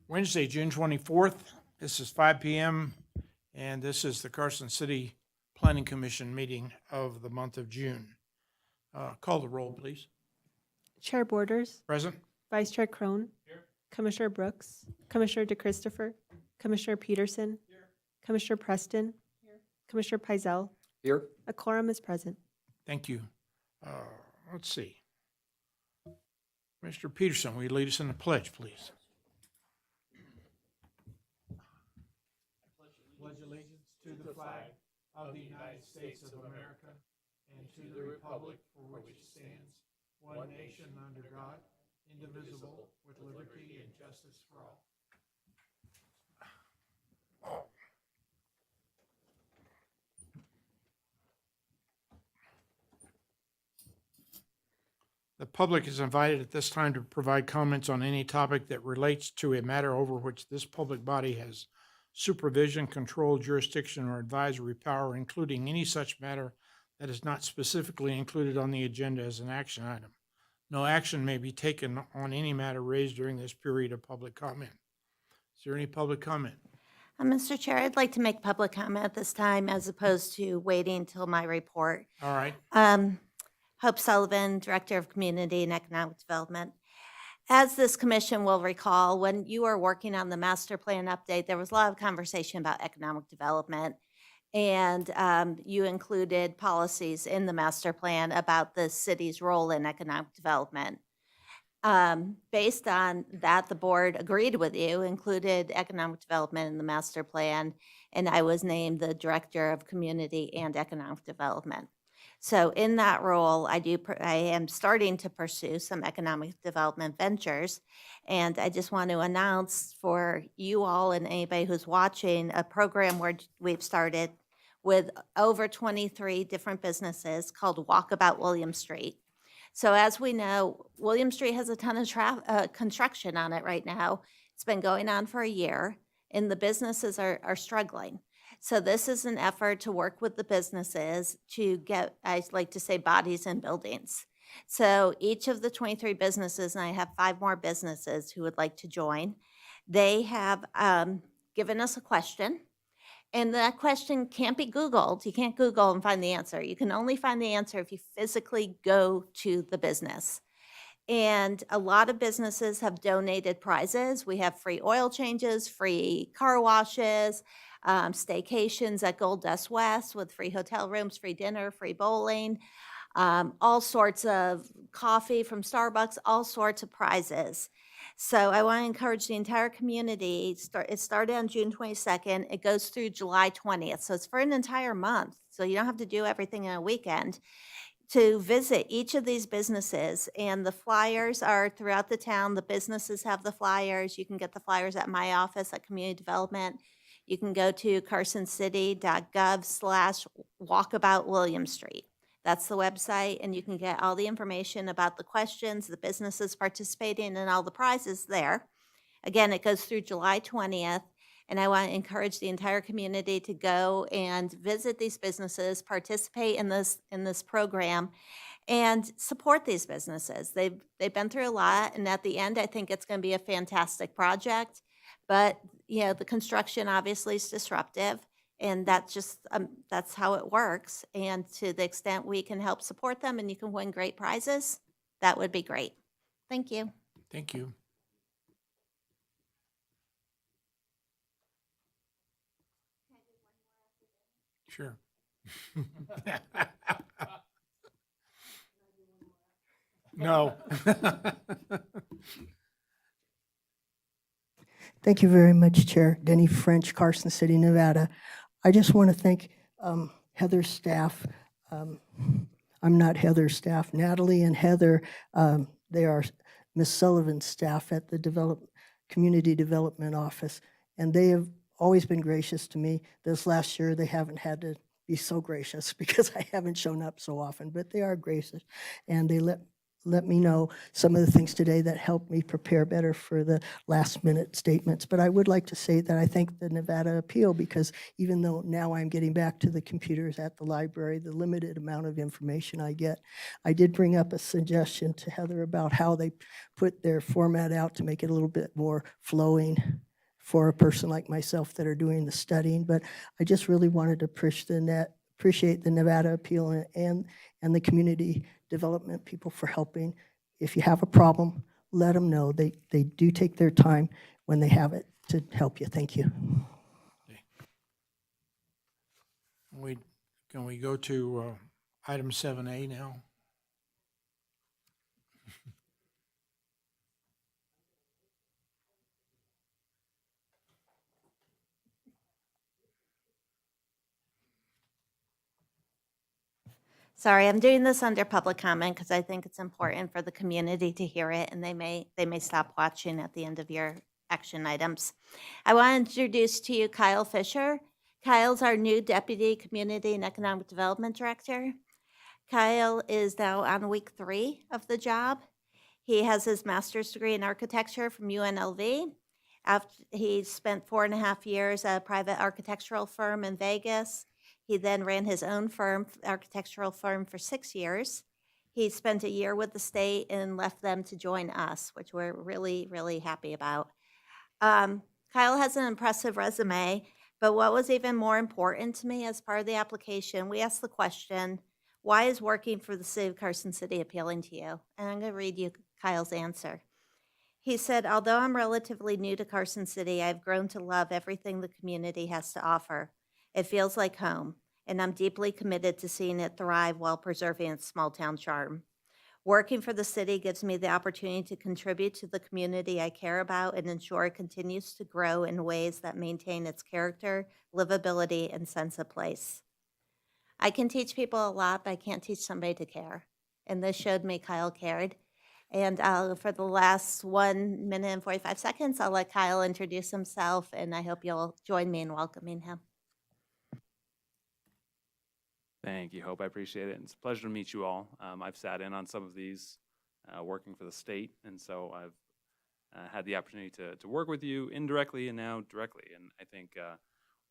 Wednesday, June 24th. This is 5 p.m. and this is the Carson City Planning Commission meeting of the month of June. Call the roll, please. Chair Borders, Present? Vice Chair Crone, Commissioner Brooks, Commissioner DeChristopher, Commissioner Peterson, Commissioner Preston, Commissioner Pizell. Here. A quorum is present. Thank you. Let's see. Mr. Peterson, will you lead us in the pledge, please? Pledge allegiance to the flag of the United States of America and to the republic for which it stands, one nation under God, indivisible, with liberty and justice for all. The public is invited at this time to provide comments on any topic that relates to a matter over which this public body has supervision, control, jurisdiction, or advisory power, including any such matter that is not specifically included on the agenda as an action item. No action may be taken on any matter raised during this period of public comment. Is there any public comment? Mr. Chair, I'd like to make public comment at this time as opposed to waiting until my report. All right. Hope Sullivan, Director of Community and Economic Development. As this commission will recall, when you were working on the master plan update, there was a lot of conversation about economic development. And you included policies in the master plan about the city's role in economic development. Based on that, the board agreed with you, included economic development in the master plan, and I was named the Director of Community and Economic Development. So in that role, I am starting to pursue some economic development ventures, and I just want to announce for you all and anybody who's watching a program where we've started with over 23 different businesses called Walkabout William Street. So as we know, William Street has a ton of construction on it right now. It's been going on for a year, and the businesses are struggling. So this is an effort to work with the businesses to get, I like to say, bodies in buildings. So each of the 23 businesses, and I have 5 more businesses who would like to join, they have given us a question. And that question can't be Googled. You can't Google and find the answer. You can only find the answer if you physically go to the business. And a lot of businesses have donated prizes. We have free oil changes, free car washes, staycations at Gold Dust West with free hotel rooms, free dinner, free bowling, all sorts of coffee from Starbucks, all sorts of prizes. So I want to encourage the entire community. It started on June 22nd. It goes through July 20th. So it's for an entire month. So you don't have to do everything in a weekend. To visit each of these businesses, and the flyers are throughout the town. The businesses have the flyers. You can get the flyers at my office at Community Development. You can go to carsoncity.gov/walkabout William Street. That's the website, and you can get all the information about the questions, the businesses participating, and all the prizes there. Again, it goes through July 20th, and I want to encourage the entire community to go and visit these businesses, participate in this program, and support these businesses. They've been through a lot, and at the end, I think it's going to be a fantastic project. But the construction obviously is disruptive. And that's just, that's how it works. And to the extent we can help support them and you can win great prizes, that would be great. Thank you. Thank you. Sure. No. Thank you very much, Chair. Denny French, Carson City, Nevada. I just want to thank Heather's staff. I'm not Heather's staff. Natalie and Heather, they are Ms. Sullivan's staff at the Community Development Office, and they have always been gracious to me. This last year, they haven't had to be so gracious because I haven't shown up so often, but they are gracious, and they let let me know some of the things today that helped me prepare better for the last-minute statements. But I would like to say that I thank the Nevada appeal, because even though now I'm getting back to the computers at the library, the limited amount of information I get, I did bring up a suggestion to Heather about how they put their format out to make it a little bit more flowing for a person like myself that are doing the studying. But I just really wanted to appreciate the Nevada appeal and the community development people for helping. If you have a problem, let them know. They do take their time when they have it to help you. Thank you. Can we go to item 7A now? Sorry, I'm doing this under public comment because I think it's important for the community to hear it, and they may stop watching at the end of your action items. I want to introduce to you Kyle Fisher. Kyle's our new Deputy Community and Economic Development Director. Kyle is now on week 3 of the job. He has his master's degree in architecture from UNLV. After he spent 4.5 years at a private architectural firm in Vegas. He then ran his own firm, architectural firm, for 6 years. He spent a year with the state and left them to join us, which we're really, really happy about. Kyle has an impressive resume, but what was even more important to me as part of the application, we asked the question, why is working for the city of Carson City appealing to you? And I'm going to read you Kyle's answer. He said, although I'm relatively new to Carson City, I've grown to love everything the community has to offer. It feels like home, and I'm deeply committed to seeing it thrive while preserving its small-town charm. Working for the city gives me the opportunity to contribute to the community I care about and ensure it continues to grow in ways that maintain its character, livability, and sense of place. I can teach people a lot, but I can't teach somebody to care. And this showed me Kyle cared. And for the last 1 minute and 45 seconds, I'll let Kyle introduce himself, and I hope you'll join me in welcoming him. Thank you, Hope. I appreciate it. It's a pleasure to meet you all. I've sat in on some of these working for the state, and so I've had the opportunity to work with you indirectly and now directly. And I think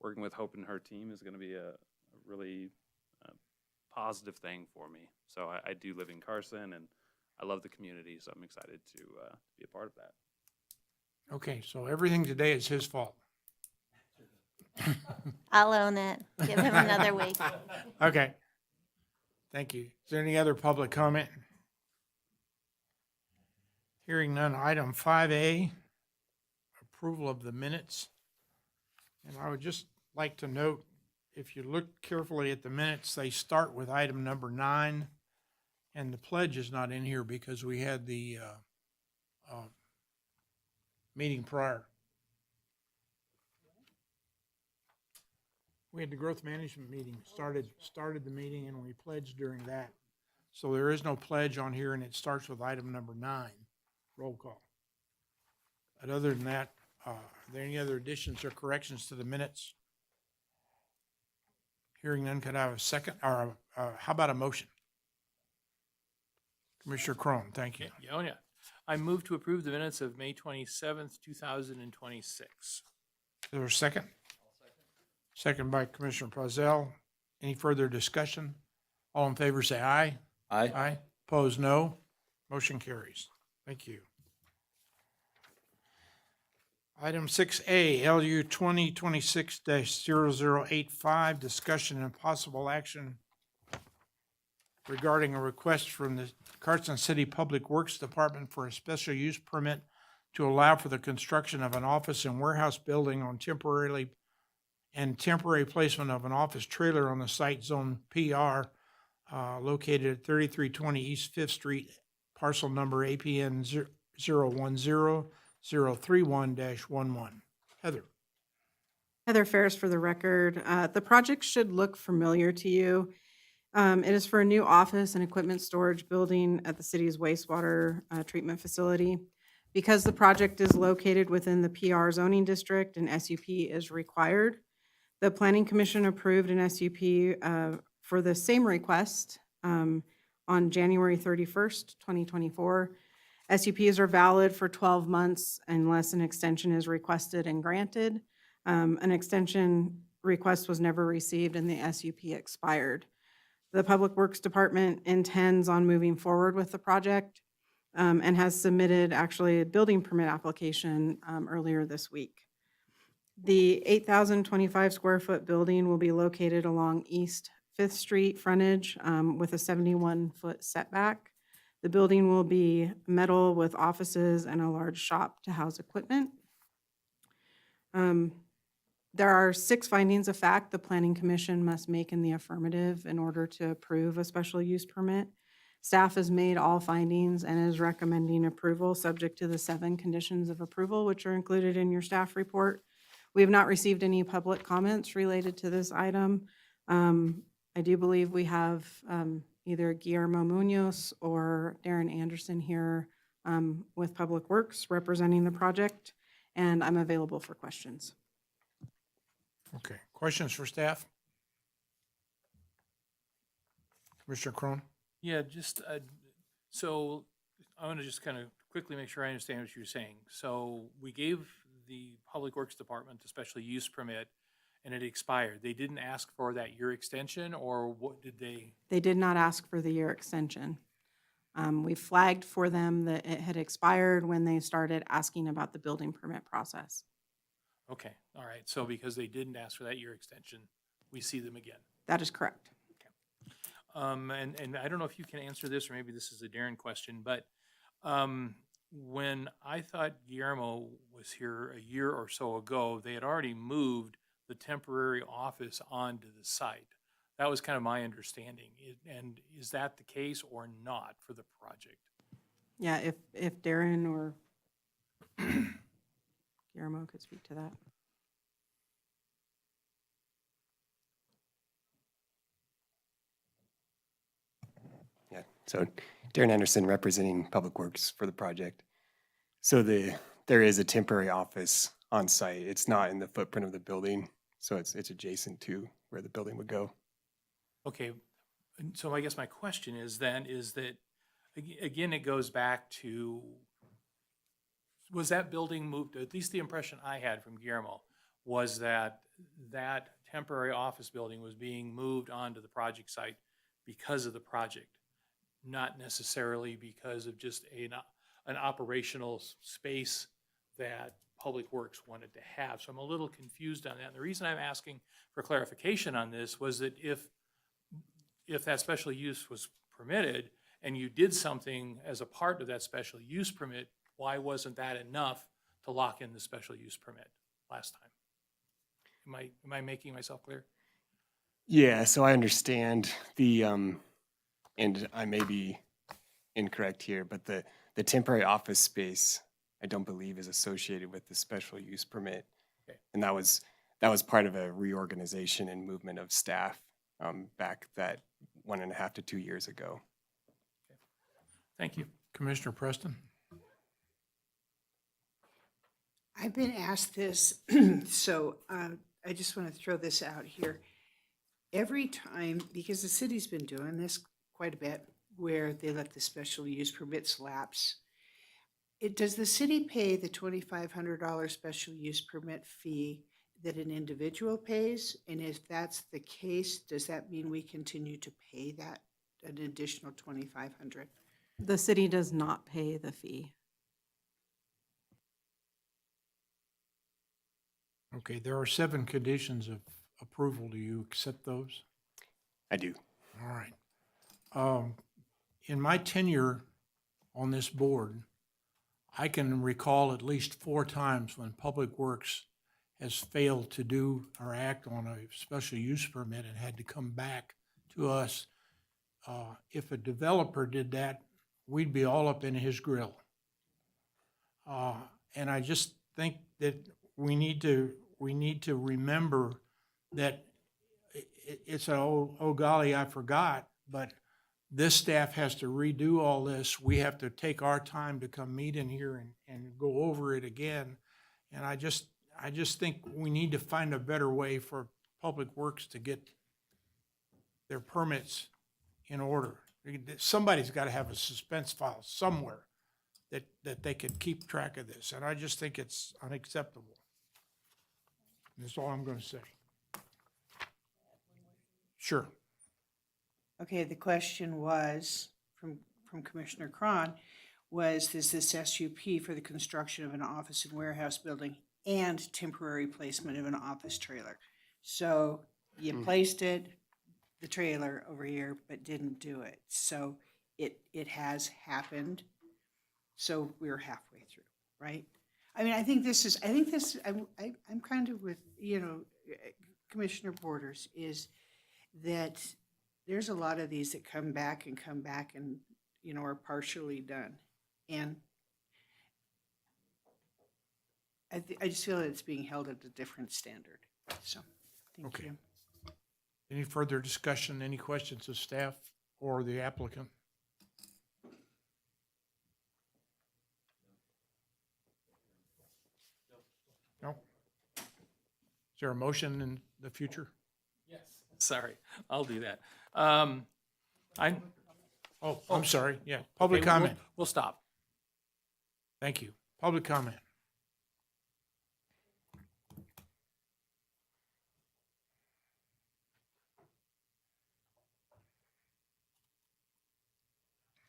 working with Hope and her team is going to be a really positive thing for me. So I do live in Carson, and I love the community, so I'm excited to be a part of that. Okay, so everything today is his fault. I'll own it. Give him another week. Okay. Thank you. Is there any other public comment? Hearing none. Item 5A, approval of the minutes. And I would just like to note, if you look carefully at the minutes, they start with item number 9, and the pledge is not in here because we had the meeting prior. We had the growth management meeting, started the meeting, and we pledged during that. So there is no pledge on here, and it starts with item number 9, roll call. But other than that, are there any other additions or corrections to the minutes? Hearing none, could I have a second, or how about a motion? Commissioner Crone, thank you. Yeah. I move to approve the minutes of May 27th, 2026. Is there a second? Second by Commissioner Brazel. Any further discussion? All in favor say aye. Aye. Aye. Opposed, no. Motion carries. Thank you. Item 6A, LU 2026-0085, discussion and possible action regarding a request from the Carson City Public Works Department for a special use permit to allow for the construction of an office and warehouse building on temporary placement of an office trailer on the site zone PR located at 3320 East 5th Street, parcel number APN 010-031-11. Heather. Heather Ferris for the record. The project should look familiar to you. It is for a new office and equipment storage building at the city's wastewater treatment facility. Because the project is located within the PR zoning district, an SUP is required. The Planning Commission approved an SUP for the same request on on January 31st, 2024. SUPs are valid for 12 months unless an extension is requested and granted. An extension request was never received and the SUP expired. The Public Works Department intends on moving forward with the project and has submitted actually a building permit application earlier this week. The 8,025 square foot building will be located along East Fifth Street frontage with a 71-foot setback. The building will be metal with offices and a large shop to house equipment. There are 6 findings of fact the Planning Commission must make in the affirmative in order to approve a special use permit. Staff has made all findings and is recommending approval subject to the 7 conditions of approval, which are included in your staff report. We have not received any public comments related to this item. I do believe we have either Guillermo Munoz or Darren Anderson here with Public Works representing the project, and I'm available for questions. Okay, questions for staff? Commissioner Crone? Yeah, just, so I want to just kind of quickly make sure I understand what you're saying. So we gave the Public Works Department the special use permit and it expired. They didn't ask for that year extension, or what did they? They did not ask for the year extension. We flagged for them that it had expired when they started asking about the building permit process. Okay, all right. So because they didn't ask for that year extension, we see them again. That is correct. And I don't know if you can answer this, or maybe this is a Darren question, but when I thought Guillermo was here a year or so ago, they had already moved the temporary office onto the site. That was kind of my understanding. And is that the case or not for the project? Yeah, if Darren or Guillermo could speak to that. Yeah, so Darren Anderson representing Public Works for the project. So there is a temporary office on site. It's not in the footprint of the building, so it's adjacent to where the building would go. Okay, and so I guess my question is then, is that, again, it goes back to, was that building moved, at least the impression I had from Guillermo, was that that temporary office building was being moved onto the project site because of the project, not necessarily because of just an operational space that Public Works wanted to have. So I'm a little confused on that. And the reason I'm asking for clarification on this was that if that special use was permitted and you did something as a part of that special use permit, why wasn't that enough to lock in the special use permit last time? Am I making myself clear? Yeah, so I understand the, and I may be incorrect here, but the temporary office space, I don't believe is associated with the special use permit. Okay. And that was part of a reorganization and movement of staff back that 1.5 to 2 years ago. Thank you. Commissioner Preston? I've been asked this, so I just want to throw this out here. Every time, because the city's been doing this quite a bit, where they let the special use permits lapse, does the city pay the $2,500 special use permit fee that an individual pays? And if that's the case, does that mean we continue to pay that, an additional $2,500? The city does not pay the fee. Okay, there are 7 conditions of approval. Do you accept those? I do. All right. In my tenure on this board, I can recall at least 4 times when Public Works has failed to do or act on a special use permit and had to come back to us. If a developer did that, we'd be all up in his grill. And I just think that we need to remember that it's oh golly, I forgot, but this staff has to redo all this. We have to take our time to come meet in here and go over it again. And I just think we need to find a better way for Public Works to get their permits in order. Somebody's got to have a suspense file somewhere that they can keep track of this, and I just think it's unacceptable. That's all I'm going to say. Sure. Okay, the question was, from Commissioner Cron, was, is this SUP for the construction of an office and warehouse building and temporary placement of an office trailer? So you placed it, the trailer over here, but didn't do it. So it has happened. So we're halfway through, right? I mean, I'm kind of with, Commissioner Borders, is that there's a lot of these that come back and, are partially done. And I just feel that it's being held at a different standard. So, thank Okay. you. Any further discussion, any questions of staff or the applicant? No? Is there a motion in the future? Yes. Sorry, I'll do that. Oh, I'm sorry, yeah, public Okay, we'll- comment. We'll stop. Thank you. Public comment.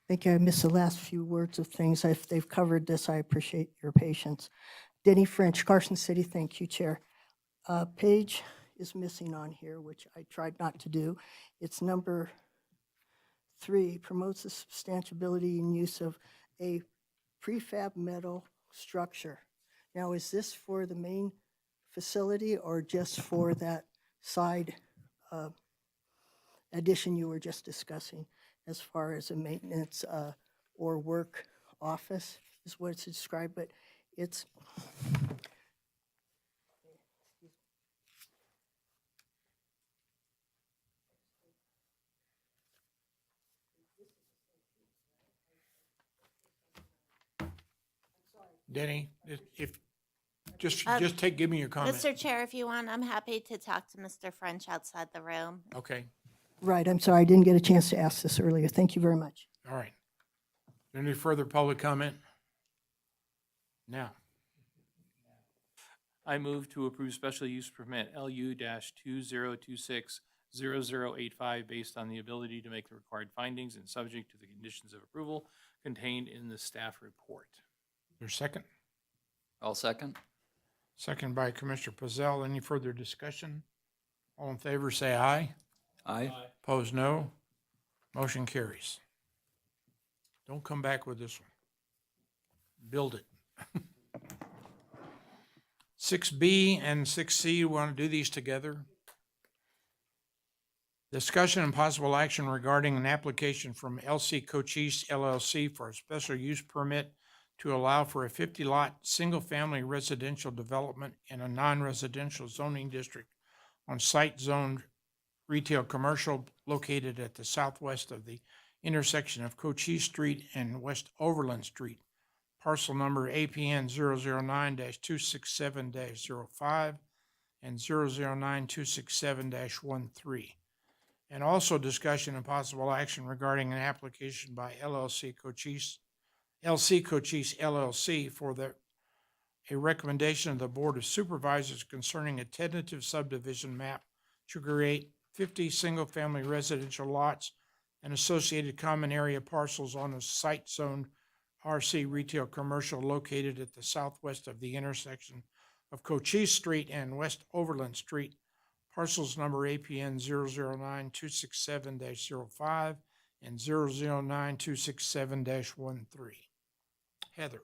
I think I missed the last few words of things. If they've covered this, I appreciate your patience. Denny French, Carson City, thank you, Chair. Page is missing on here, which I tried not to do. It's number 3, promotes the substantiability and use of a prefab metal structure. Now, is this for the main facility or just for that side addition you were just discussing as far as a maintenance or work office is what it's described, but it's Denny, just Um, give me your comment. Mr. Chair, if you want, I'm happy to talk to Mr. French outside the room. Okay, right. I'm sorry, I didn't get a chance to ask this earlier. Thank you very much. all right. Any further public comment? Now, I move to approve special use permit LU-2026-0085 based on the ability to make the required findings and subject to the conditions of approval contained in the staff report. there's second. I'll second. Second by Commissioner Pazell. Any further discussion? All in favor, say aye. Aye. Opposed, no. Motion carries. Don't come back with this one. Build it. 6B and 6C, we want to do these together. Discussion and possible action regarding an application from LC Cochise LLC for a special use permit to allow for a 50-lot, single-family residential development in a non-residential zoning district on site zoned retail commercial located at the southwest of the intersection of Cochise Street and West Overland Street. Parcel number APN 009-267-05 and 009-267-13. And also discussion and possible action regarding an application by LC Cochise LLC for a recommendation of the Board of Supervisors concerning a tentative subdivision map to create 50 single-family residential lots and associated common area parcels on a site zoned RC retail commercial located at the southwest of the intersection of Cochise Street and West Overland Street, parcels number APN 009-267-05 and 009-267-13. Heather.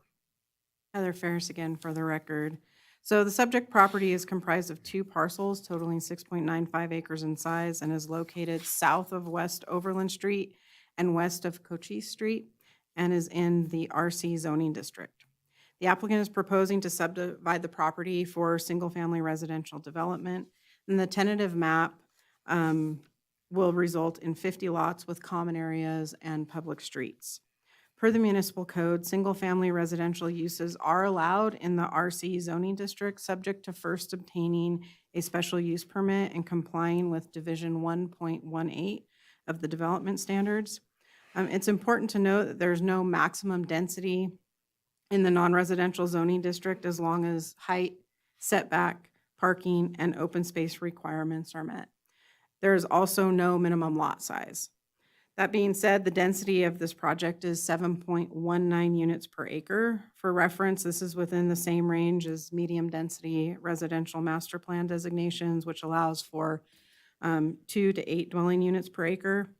Heather Ferris again for the record. So the subject property is comprised of 2 parcels totaling 6.95 acres in size and is located south of West Overland Street and west of Cochise Street and is in the RC zoning district. The applicant is proposing to subdivide the property for single-family residential development, and the tentative map will result in 50 lots with common areas and public streets. Per the municipal code, single-family residential uses are allowed in the RC zoning district, subject to first obtaining a special use permit and complying with Division 1.18 of the development standards. It's important to note that there's no maximum density in the non-residential zoning district as long as height, setback, parking, and open space requirements are met. There is also no minimum lot size. That being said, the density of this project is 7.19 units per acre. For reference, this is within the same range as medium-density residential master plan designations, which allows for 2 to 8 dwelling units per acre.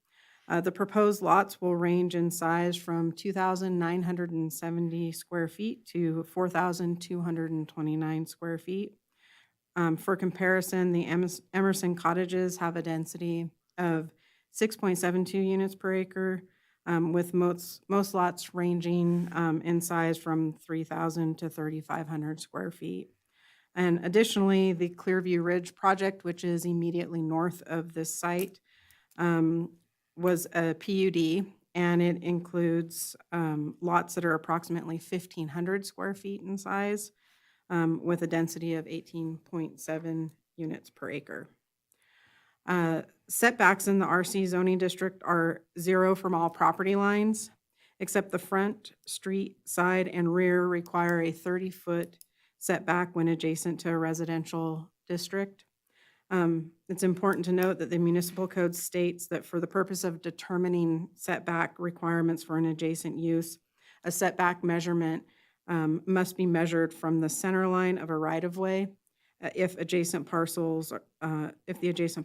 The proposed lots will range in size from 2,970 square feet to 4,229 square feet. For comparison, the Emerson cottages have a density of 6.72 units per acre, with most lots ranging in size from 3,000 to 3,500 square feet. And additionally, the Clearview Ridge project, which is immediately north of this site, was a PUD, and it includes lots that are approximately 1,500 square feet in size, with a density of 18.7 units per acre. Setbacks in the RC zoning district are 0 from all property lines, except the front, street, side, and rear require a 30-foot setback when adjacent to a residential district. It's important to note that the municipal code states that for the purpose of determining setback requirements for an adjacent use, a setback measurement must be measured from the center line of a right-of-way if the adjacent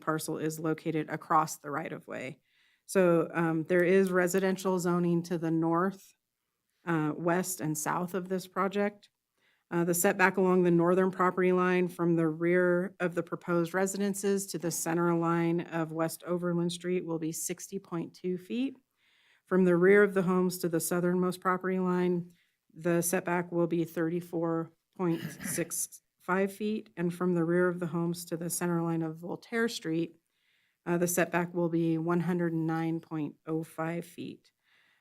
parcel is located across the right-of-way. So there is residential zoning to the north, west, and south of this project. The setback along the northern property line from the rear of the proposed residences to the center line of West Overland Street will be 60.2 feet. From the rear of the homes to the southernmost property line, the setback will be 34.65 feet. And from the rear of the homes to the center line of Voltaire Street, the setback will be 109.05 feet.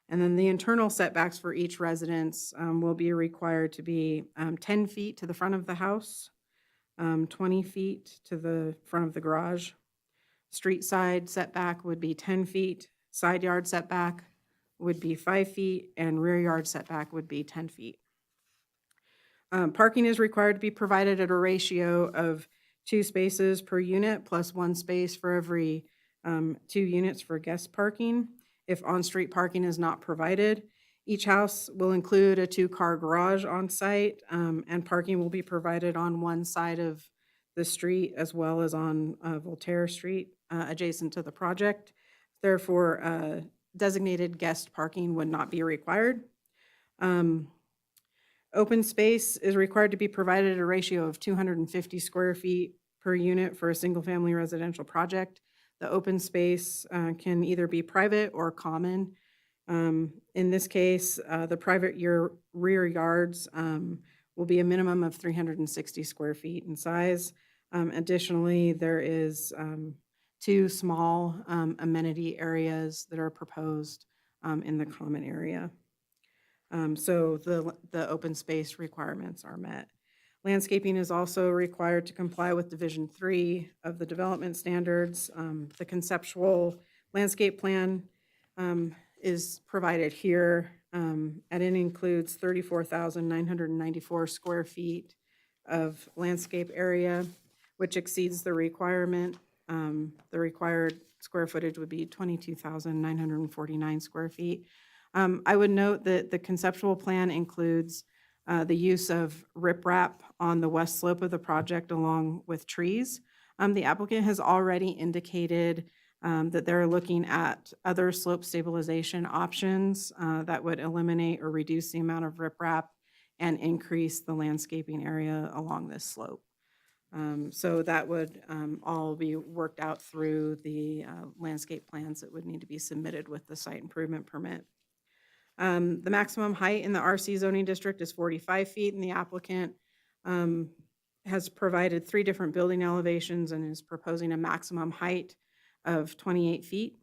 And then the internal setbacks for each residence will be required to be 10 feet to the front of the house, 20 feet to the front of the garage. Street side setback would be 10 feet, side yard setback would be 5 feet, and rear yard setback would be 10 feet. Parking is required to be provided at a ratio of 2 spaces per unit plus 1 space for every 2 units for guest parking. If on-street parking is not provided, each house will include a 2-car garage on site, and parking will be provided on one side of the street as well as on Voltaire Street, adjacent to the project. Therefore, designated guest parking would not be required. Open space is required to be provided at a ratio of 250 square feet per unit for a single-family residential project. The open space can either be private or common. In this case, the private rear yards will be a minimum of 360 square feet in size. Additionally, there is 2 small amenity areas that are proposed in the common area. So the open space requirements are met. Landscaping is also required to comply with Division 3 of the development standards. The conceptual landscape plan is provided here, and it includes 34,994 square feet of landscape area, which exceeds the requirement. The required square footage would be 22,949 square feet. I would note that the conceptual plan includes the use of riprap on the west slope of the project along with trees. The applicant has already indicated that they're looking at other slope stabilization options that would eliminate or reduce the amount of riprap and increase the landscaping area along this slope. So that would all be worked out through the landscape plans that would need to be submitted with the site improvement permit. The maximum height in the RC zoning district is 45 feet, and the applicant has provided 3 different building elevations and is proposing a maximum height of 28 feet.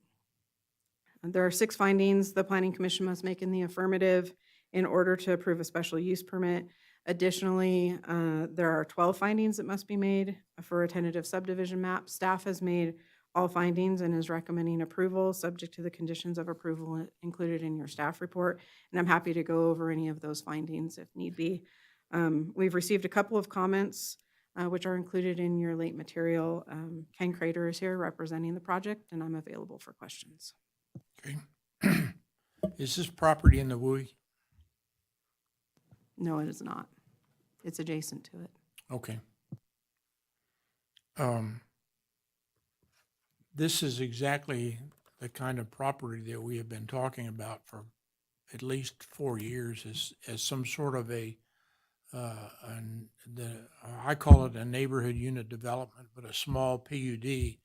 And there are 6 findings the Planning Commission must make in the affirmative in order to approve a special use permit. Additionally, there are 12 findings that must be made for a tentative subdivision map. Staff has made all findings and is recommending approval, subject to the conditions of approval included in your staff report. And I'm happy to go over any of those findings if need be. We've received a couple of comments, which are included in your late material. Ken Crater is here representing the project, and I'm available for questions. Okay. Is this property in the WUI? No, it is not. It's adjacent to it. Okay. This is exactly the kind of property that we have been talking about for at least 4 years as some sort of I call it a neighborhood unit development, but a small PUD.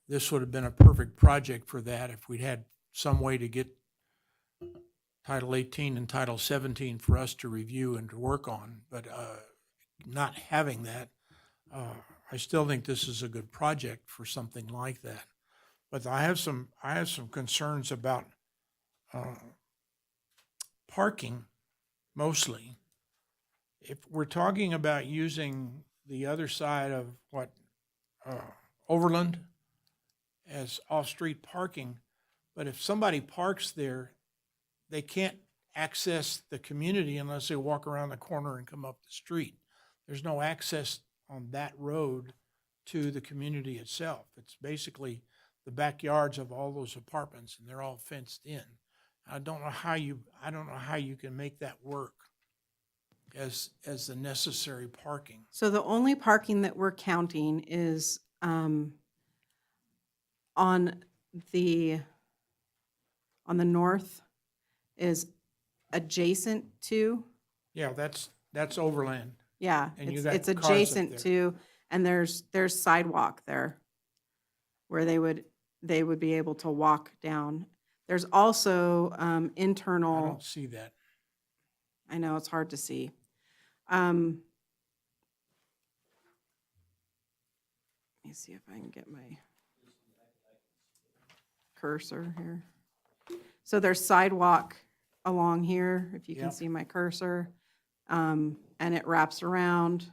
This would have been a perfect project for that if we'd had some way to get Title 18 and Title 17 for us to review and to work on. But not having that, I still think this is a good project for something like that. But I have some concerns about parking mostly. If we're talking about using the other side of Overland as off-street parking, but if somebody parks there, they can't access the community unless they walk around the corner and come up the street. There's no access on that road to the community itself. It's basically the backyards of all those apartments, and they're all fenced in. I don't know how you can make that work as the necessary parking. So the only parking that we're counting is on the north is adjacent to, Yeah, that's Overland. yeah, And you it's got cars up adjacent there. to, and there's sidewalk there where they would be able to walk down. There's also I internal, don't see that. I know it's hard to see. Let me see if I can get my cursor here. So there's sidewalk along here, if you can Yep. see my cursor. And it wraps around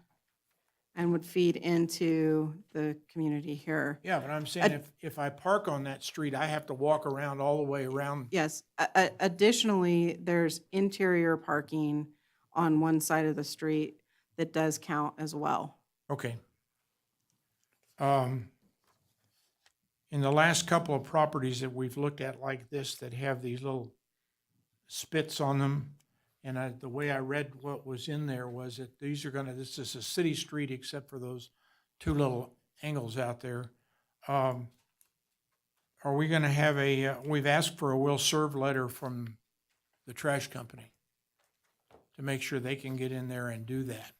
and would feed into the community here. Yeah, but I'm saying if I park on that street, I have to walk around all the way around. Yes, additionally, there's interior parking on one side of the street that does count as well. Okay. In the last couple of properties that we've looked at like this that have these little spits on them, and the way I read what was in there was that this is a city street except for those two little angles out there. Are we gonna have we've asked for a will serve letter from the trash company to make sure they can get in there and do that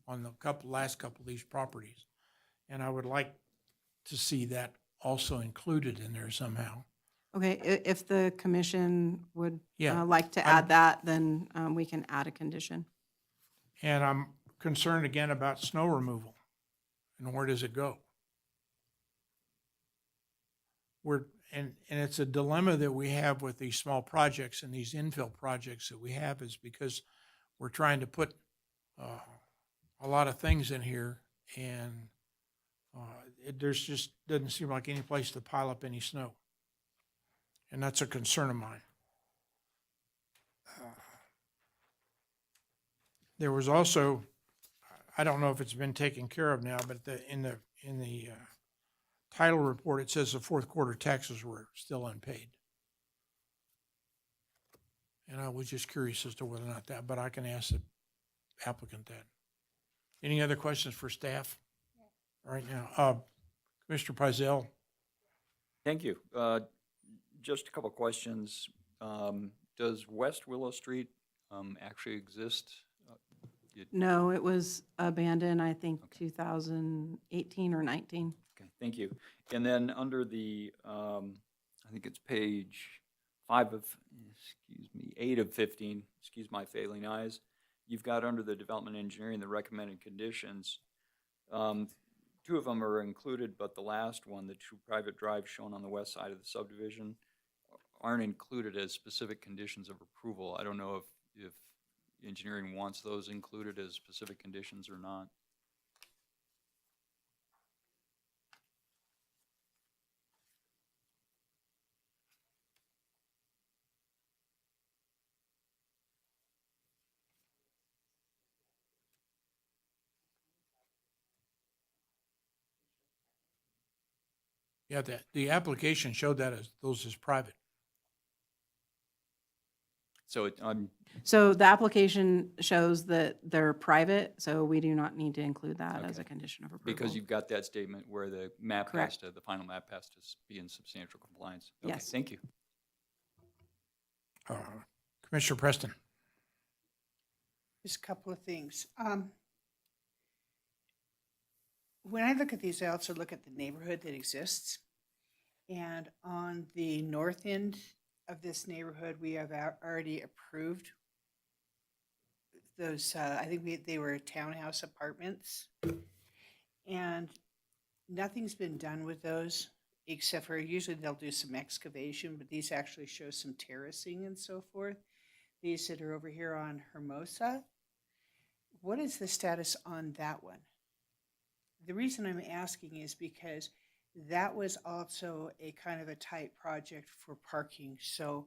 on the last couple of these properties. And I would like to see that also included in there somehow. Okay, if the commission would Yeah, like to I'm- add that, then we can add a condition. And I'm concerned again about snow removal. And where does it go? And it's a dilemma that we have with these small projects and these infill projects that we have is because we're trying to put a lot of things in here and there's just doesn't seem like any place to pile up any snow. And that's a concern of mine. There was also, I don't know if it's been taken care of now, but in the title report, it says the fourth quarter taxes were still unpaid. And I was just curious as to whether or not but I can ask the applicant that. Any other questions for staff right now? Commissioner Pizell? Thank you. Just a couple questions. Does West Willow Street actually exist? No, it was abandoned, I think, 2018 or 19. Okay, thank you. And then under the, I think it's page 8 of 15, excuse my failing eyes, you've got under the development engineering, the recommended conditions. Two of them are included, but the last one, the two private drives shown on the west side of the subdivision, aren't included as specific conditions of approval. I don't know if engineering wants those included as specific conditions or not. Yeah, the application showed that as, those as private. So So the application shows that they're private, so we do not need to include that as a Okay. condition of approval. because you've got that statement where the map has Correct. to, the final map has to be in substantial compliance. Okay, Yes. thank you. Commissioner Preston? Just a couple of things. When I look at these, I also look at the neighborhood that exists. And on the north end of this neighborhood, we have already approved those, I think they were townhouse apartments. And nothing's been done with those, except for usually they'll do some excavation, but these actually show some terracing and so forth. These that are over here on Hermosa. What is the status on that one? The reason I'm asking is because that was also a kind of a tight project for parking. So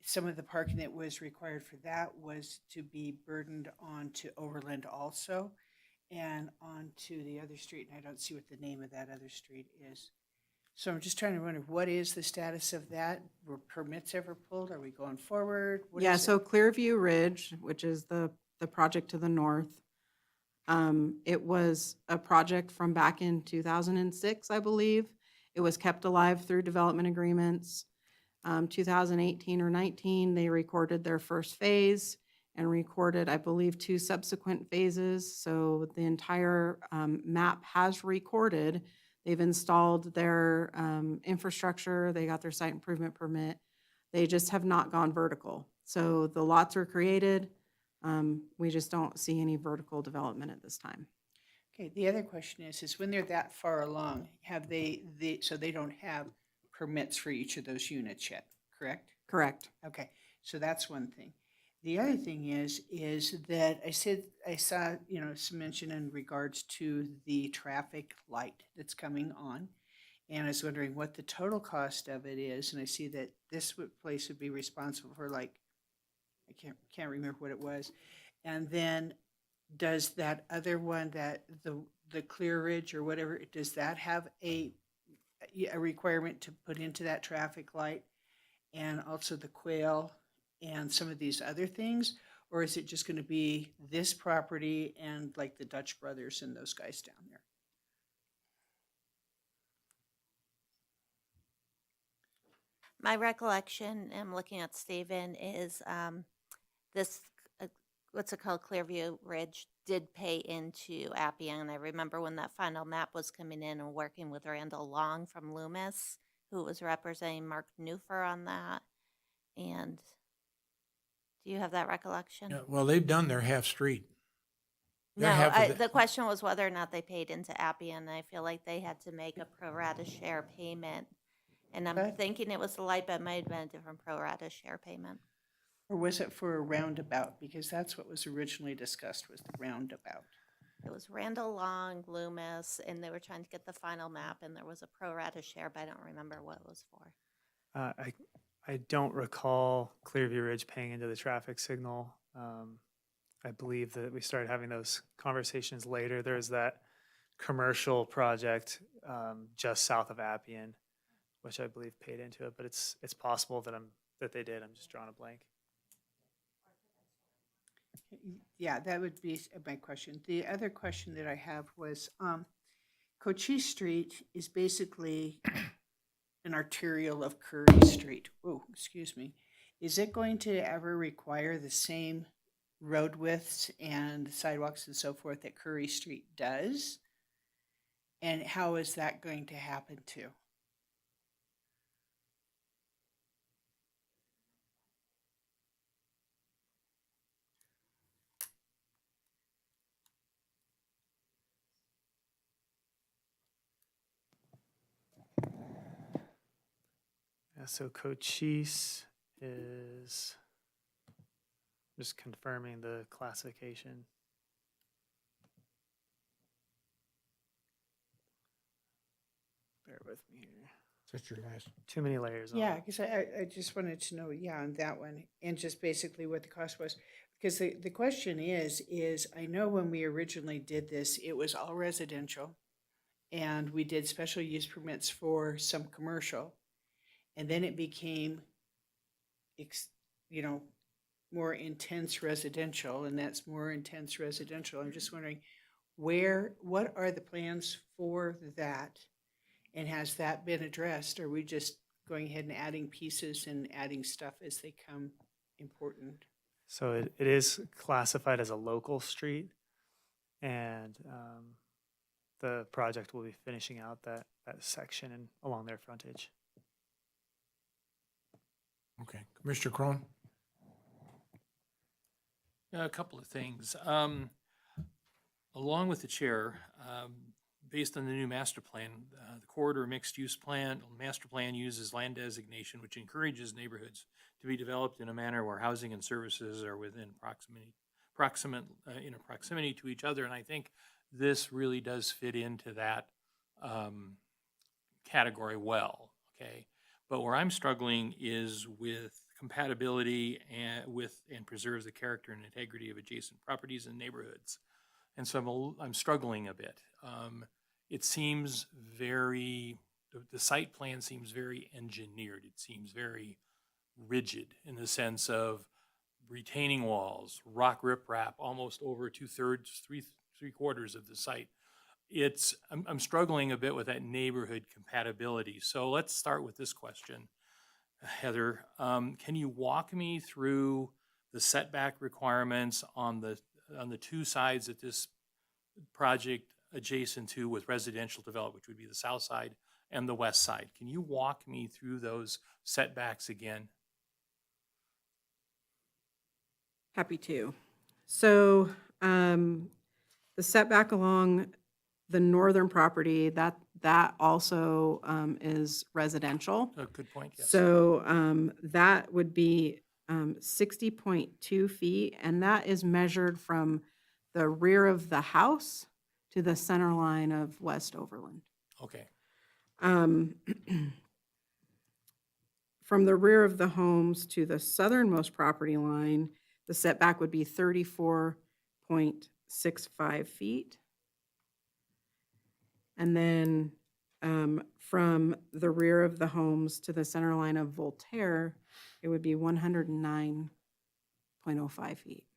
some of the parking that was required for that was to be burdened onto Overland also and onto the other street. And I don't see what the name of that other street is. So I'm just trying to wonder, what is the status of that? Were permits ever pulled? Are we going forward? What Yeah, is it? so Clearview Ridge, which is the project to the north, it was a project from back in 2006, I believe. It was kept alive through development agreements. 2018 or 19, they recorded their first phase and recorded, I believe, 2 subsequent phases. So the entire map has recorded. They've installed their infrastructure. They got their site improvement permit. They just have not gone vertical. So the lots are created. We just don't see any vertical development at this time. Okay, the other question is when they're that far along, have so they don't have permits for each of those units yet, correct? Correct. Okay, so that's one thing. The other thing is that I saw, some mention in regards to the traffic light that's coming on. And I was wondering what the total cost of it is. And I see that this place would be responsible for I can't remember what it was. And then does that other one, that the Clear Ridge or whatever, does that have a requirement to put into that traffic light? And also the Quail and some of these other things? Or is it just going to be this property and like the Dutch Brothers and those guys down there? My recollection, I'm looking at Stephen, is this, what's it called, Clearview Ridge, did pay into Appian. I remember when that final map was coming in and working with Randall Long from Loomis, who was representing Mark Newfer on that. And do you have that recollection? Yeah, well, they've done their half street. No, Their half of the question was whether or not they paid into Appian. I feel like they had to make a pro rata share payment. And I'm Okay. thinking it was the light, but it might have been a different pro rata share payment. Or was it for a roundabout? Because that's what was originally discussed, was the roundabout. It was Randall Long, Loomis, and they were trying to get the final map, and there was a pro rata share, but I don't remember what it was for. I don't recall Clearview Ridge paying into the traffic signal. I believe that we started having those conversations later. There's that commercial project just south of Appian, which I believe paid into it, but it's possible that they did. I'm just drawing a blank. Yeah, that would be my question. The other question that I have was, Cochise Street is basically an arterial of Curry Street. Oh, excuse me. Is it going to ever require the same road widths and sidewalks and so forth that Curry Street does? And how is that going to happen too? Yeah, so Cochise is just confirming the classification. Bear with me here. That's your last. Too many layers on Yeah, it. because I just wanted to know, on that one, and just basically what the cost was. Because the question is I know when we originally did this, it was all residential. and we did special use permits for some commercial. And then it became, more intense residential, and that's more intense residential. I'm just wondering what are the plans for that? And has that been addressed? Or are we just going ahead and adding pieces and adding stuff as they come important? So it is classified as a local street, and the project will be finishing out that section and along their frontage. Okay. Commissioner Crone? A couple of things. Along with the chair, based on the new master plan, the corridor mixed-use master plan uses land designation, which encourages neighborhoods to be developed in a manner where housing and services are within proximity to each other. And I think this really does fit into that category well, okay? But where I'm struggling is with compatibility and preserves the character and integrity of adjacent properties and neighborhoods. And so I'm struggling a bit. It seems the site plan seems very engineered. It seems very rigid in the sense of retaining walls, rock riprap, almost over 2/3, three-quarters of the site. I'm struggling a bit with that neighborhood compatibility. So let's start with this question. Heather, can you walk me through the setback requirements on the two sides that this project adjacent to with residential development, which would be the south side and the west side? Can you walk me through those setbacks again? Happy to. So the setback along the northern property, that also is residential. Oh, good point, yes. So that would be 60.2 feet, and that is measured from the rear of the house to the center line of West Overland. Okay, From the rear of the homes to the southernmost property line, the setback would be 34.65 feet. And then from the rear of the homes to the center line of Voltaire, it would be 109.05 feet.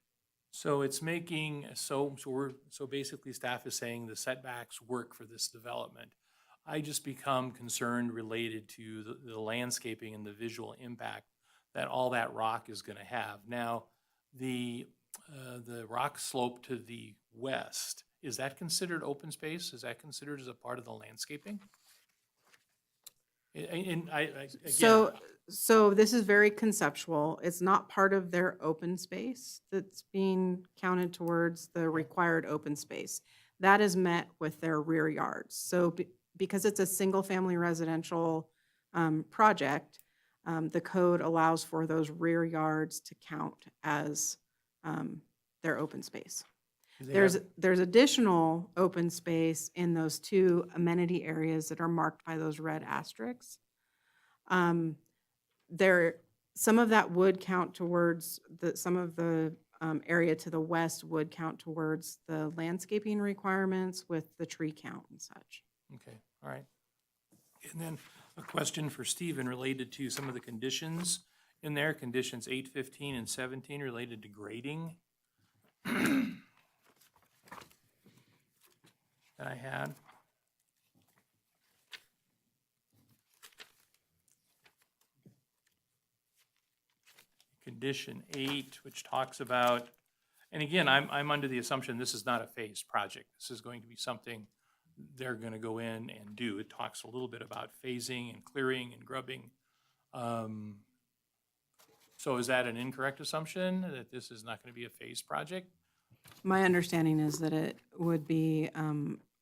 so it's making, so basically staff is saying the setbacks work for this development. I just become concerned related to the landscaping and the visual impact that all that rock is gonna have. Now, the rock slope to the west, is that considered open space? Is that considered as a part of the landscaping? And again. So this is very conceptual. It's not part of their open space that's being counted towards the required open space. That is met with their rear yards. So because it's a single-family residential project, the code allows for those rear yards to count as their open space. There's additional open space in those two amenity areas that are marked by those red asterisks. Some of that would count towards some of the area to the west would count towards the landscaping requirements with the tree count and such. Okay, all right. And then a question for Stephen related to some of the conditions in there, conditions 8, 15, and 17 related to grading. That I had. Condition 8, which talks about, and again, I'm under the assumption this is not a phased project. This is going to be something they're going to go in and do. It talks a little bit about phasing and clearing and grubbing. So is that an incorrect assumption, that this is not going to be a phased project? My understanding is that it would be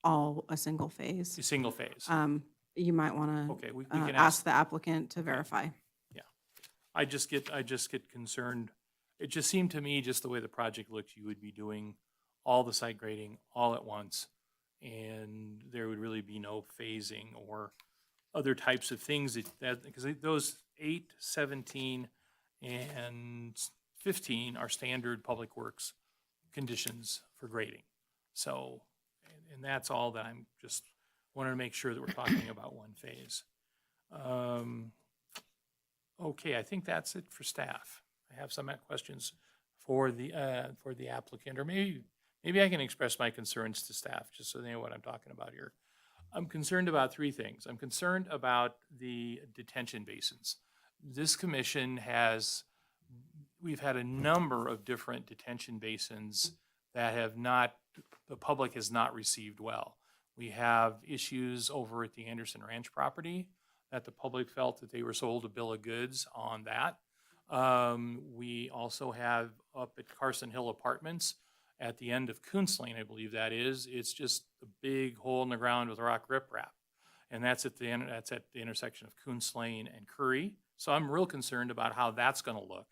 all a single phase. A single phase? You might want Okay, we to can ask the applicant to verify. I just get concerned. It just seemed to me, just the way the project looked, you would be doing all the site grading all at once, and there would really be no phasing or other types of things because those 8, 17, and 15 are standard public works conditions for grading. So, and that's all that I'm just wanted to make sure that we're talking about one phase. Okay, I think that's it for staff. I have some questions for the applicant, or maybe I can express my concerns to staff, just so they know what I'm talking about here. I'm concerned about three things. I'm concerned about the detention basins. This commission we've had a number of different detention basins that the public has not received well. We have issues over at the Anderson Ranch property that the public felt that they were sold a bill of goods on that. We also have up at Carson Hill Apartments at the end of Coons Lane, I believe that is. It's just a big hole in the ground with rock riprap. And that's at the intersection of Coons Lane and Curry. So I'm real concerned about how that's going to look.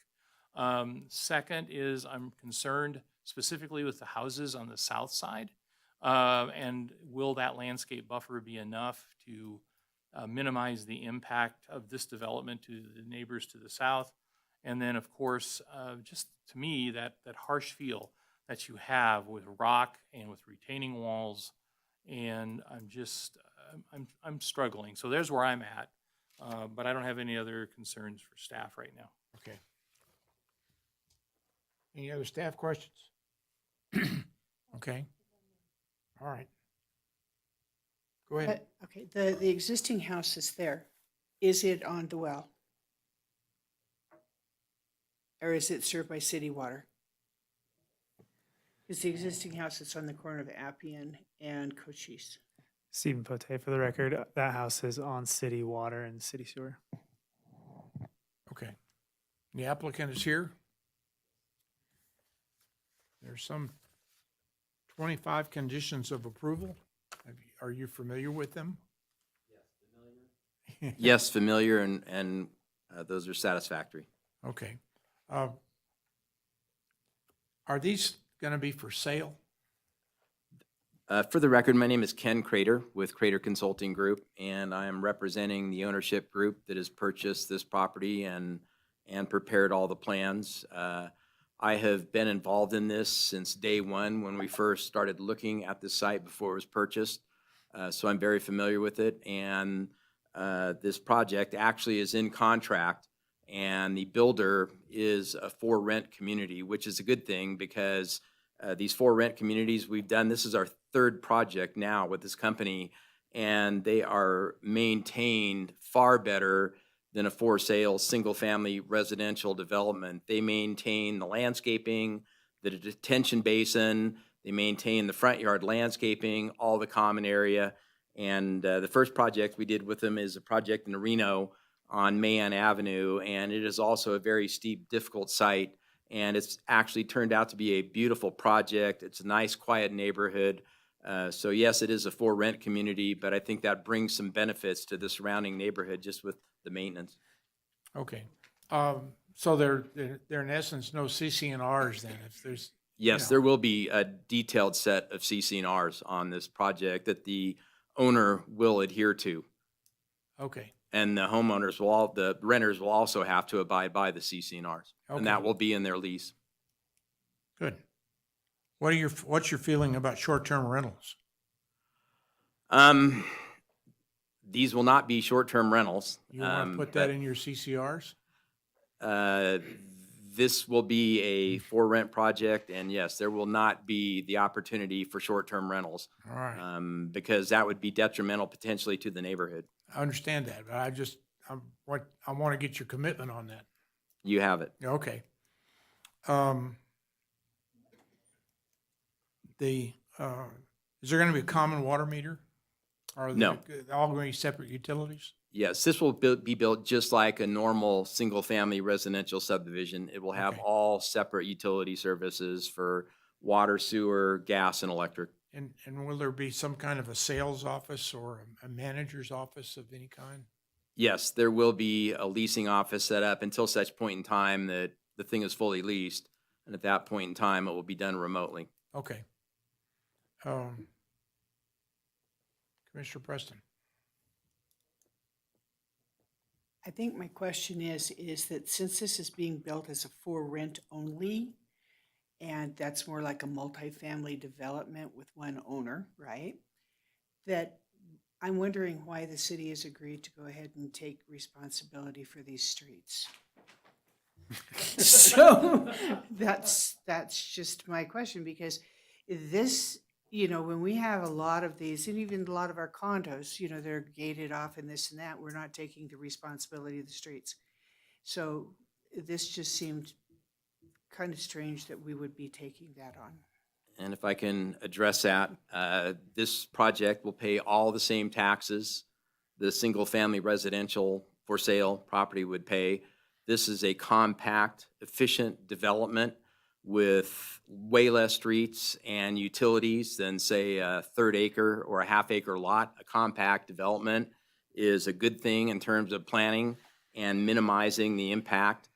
Second is I'm concerned specifically with the houses on the south side. And will that landscape buffer be enough to minimize the impact of this development to the neighbors to the south? And then, of course, just to me, that harsh feel that you have with rock and with retaining walls, and I'm struggling. So there's where I'm at, but I don't have any other concerns for staff right now. Okay. Any other staff questions? Okay. All right. Go ahead. Okay, the existing house is there. Is it on the well? Or is it served by city water? Because the existing house is on the corner of Appian and Cochise. Stephen Pote, for the record, that house is on city water and city sewer. Okay. The applicant is here. There's some 25 conditions of approval. Are you familiar with them? Yes, familiar, and those are satisfactory. Okay. Are these going to be for sale? For the record, my name is Ken Crater with Crater Consulting Group, and I am representing the ownership group that has purchased this property and prepared all the plans. I have been involved in this since day one when we first started looking at the site before it was purchased. So I'm very familiar with it, and this project actually is in contract, and the builder is a for-rent community, which is a good thing because these for-rent communities we've done, this is our third project now with this company, and they are maintained far better than a for-sale single-family residential development. They maintain the landscaping, the detention basin, they maintain the front yard landscaping, all the common area. And the first project we did with them is a project in Reno on Mayan Avenue, and it is also a very steep, difficult site. And it's actually turned out to be a beautiful project. It's a nice, quiet neighborhood. So yes, it is a for-rent community, but I think that brings some benefits to the surrounding neighborhood just with the maintenance. Okay. So they're in essence no CC&Rs then, if there's. Yes, there will be a detailed set of CC&Rs on this project that the owner will adhere to. Okay. And the the renters will also have to abide by the CC&Rs. Okay. And that will be in their lease. Good. What's your feeling about short-term rentals? These will not be short-term rentals. You want to put that in your CCRs? This will be a for-rent project, and yes, there will not be the opportunity for short-term rentals. All right. Because that would be detrimental potentially to the neighborhood. I understand that, but I want to get your commitment on that. You have it. Okay. Is there going to be a common water meter? Are No. they all going to be separate utilities? Yes, this will be built just like a normal single-family residential subdivision. It will have Okay. all separate utility services for water, sewer, gas, and electric. And will there be some kind of a sales office or a manager's office of any kind? Yes, there will be a leasing office set up until such point in time that the thing is fully leased. And at that point in time, it will be done remotely. Okay. Commissioner Preston. I think my question is that since this is being built as a for rent only, and that's more like a multifamily development with one owner, right? That I'm wondering why the city has agreed to go ahead and take responsibility for these streets. So that's just my question, because this, when we have a lot of these, and even a lot of our condos, they're gated off and this and that, we're not taking the responsibility of the streets. So this just seemed kind of strange that we would be taking that on. And if I can address that, this project will pay all the same taxes the single-family residential for sale property would pay. This is a compact, efficient development with way less streets and utilities than, say, a third acre or a half acre lot. A compact development is a good thing in terms of planning and minimizing the impact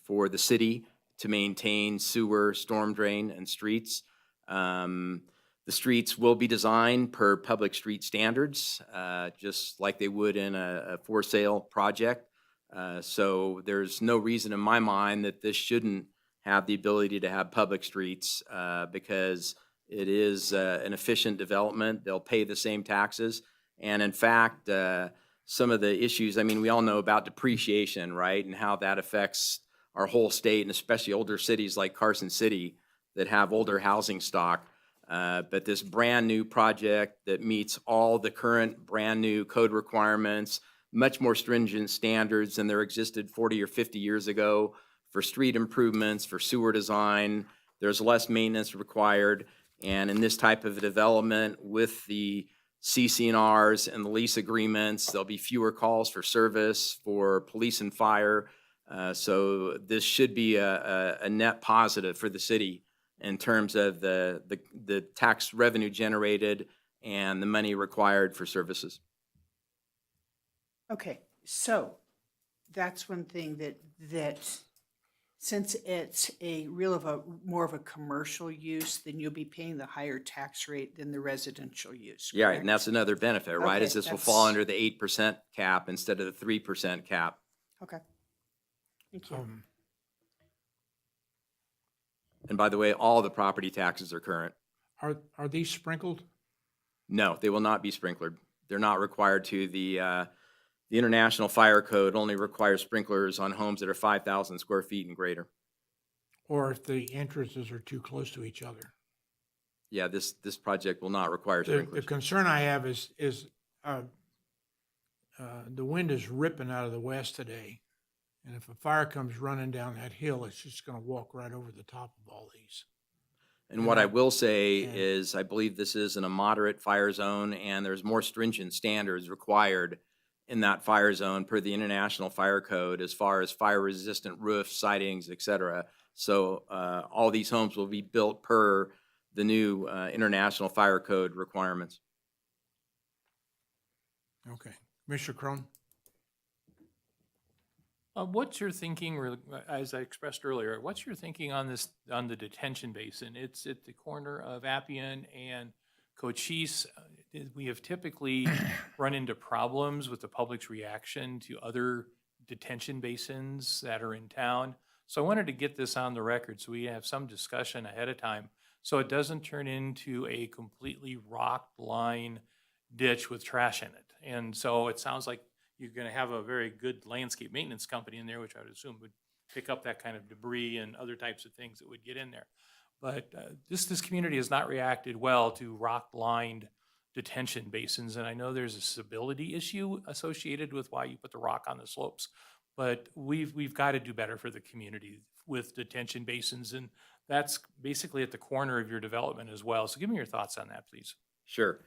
for the city to maintain sewer, storm drain, and streets. The streets will be designed per public street standards, just like they would in a for sale project. So there's no reason in my mind that this shouldn't have the ability to have public streets because it is an efficient development. They'll pay the same taxes. And in fact, some of the issues, I mean, we all know about depreciation, right? And how that affects our whole state, and especially older cities like Carson City that have older housing stock. But this brand new project that meets all the current brand new code requirements, much more stringent standards than there existed 40 or 50 years ago for street improvements, for sewer design. There's less maintenance required. And in this type of development with the CC&Rs and the lease agreements, there'll be fewer calls for service, for police and fire. So this should be a net positive for the city in terms of the tax revenue generated and the money required for services. Okay, so that's one thing that since it's more of a commercial use, then you'll be paying the higher tax rate than the residential use. Yeah, correct? and that's another benefit, right? Okay, Is this will fall that's- under the 8% cap instead of the 3% cap. Okay. Thank you. And by the way, all the property taxes are current. Are these sprinkled? No, they will not be sprinklered. They're not required to. The International Fire Code only requires sprinklers on homes that are 5,000 square feet and greater. Or if the entrances are too close to each other? Yeah, this project will not require The sprinklers. concern I have is the wind is ripping out of the west today. And if a fire comes running down that hill, it's just going to walk right over the top of all these. And what I will say Yeah. is I believe this is in a moderate fire zone and there's more stringent standards required in that fire zone per the International Fire Code as far as fire resistant roofs, sidings, et cetera. So all these homes will be built per the new International Fire Code requirements. Okay. Commissioner Crone? What's your thinking, as I expressed earlier, what's your thinking on the detention basin? It's at the corner of Appian and Cochise. We have typically run into problems with the public's reaction to other detention basins that are in town. So I wanted to get this on the record so we have some discussion ahead of time, so it doesn't turn into a completely rock line ditch with trash in it. And so it sounds like you're going to have a very good landscape maintenance company in there, which I would assume would pick up that kind of debris and other types of things that would get in there. But this community has not reacted well to rock-lined detention basins, and I know there's a stability issue associated with why you put the rock on the slopes. But we've got to do better for the community with detention basins, and that's basically at the corner of your development as well. So give me your thoughts on that, please. Sure.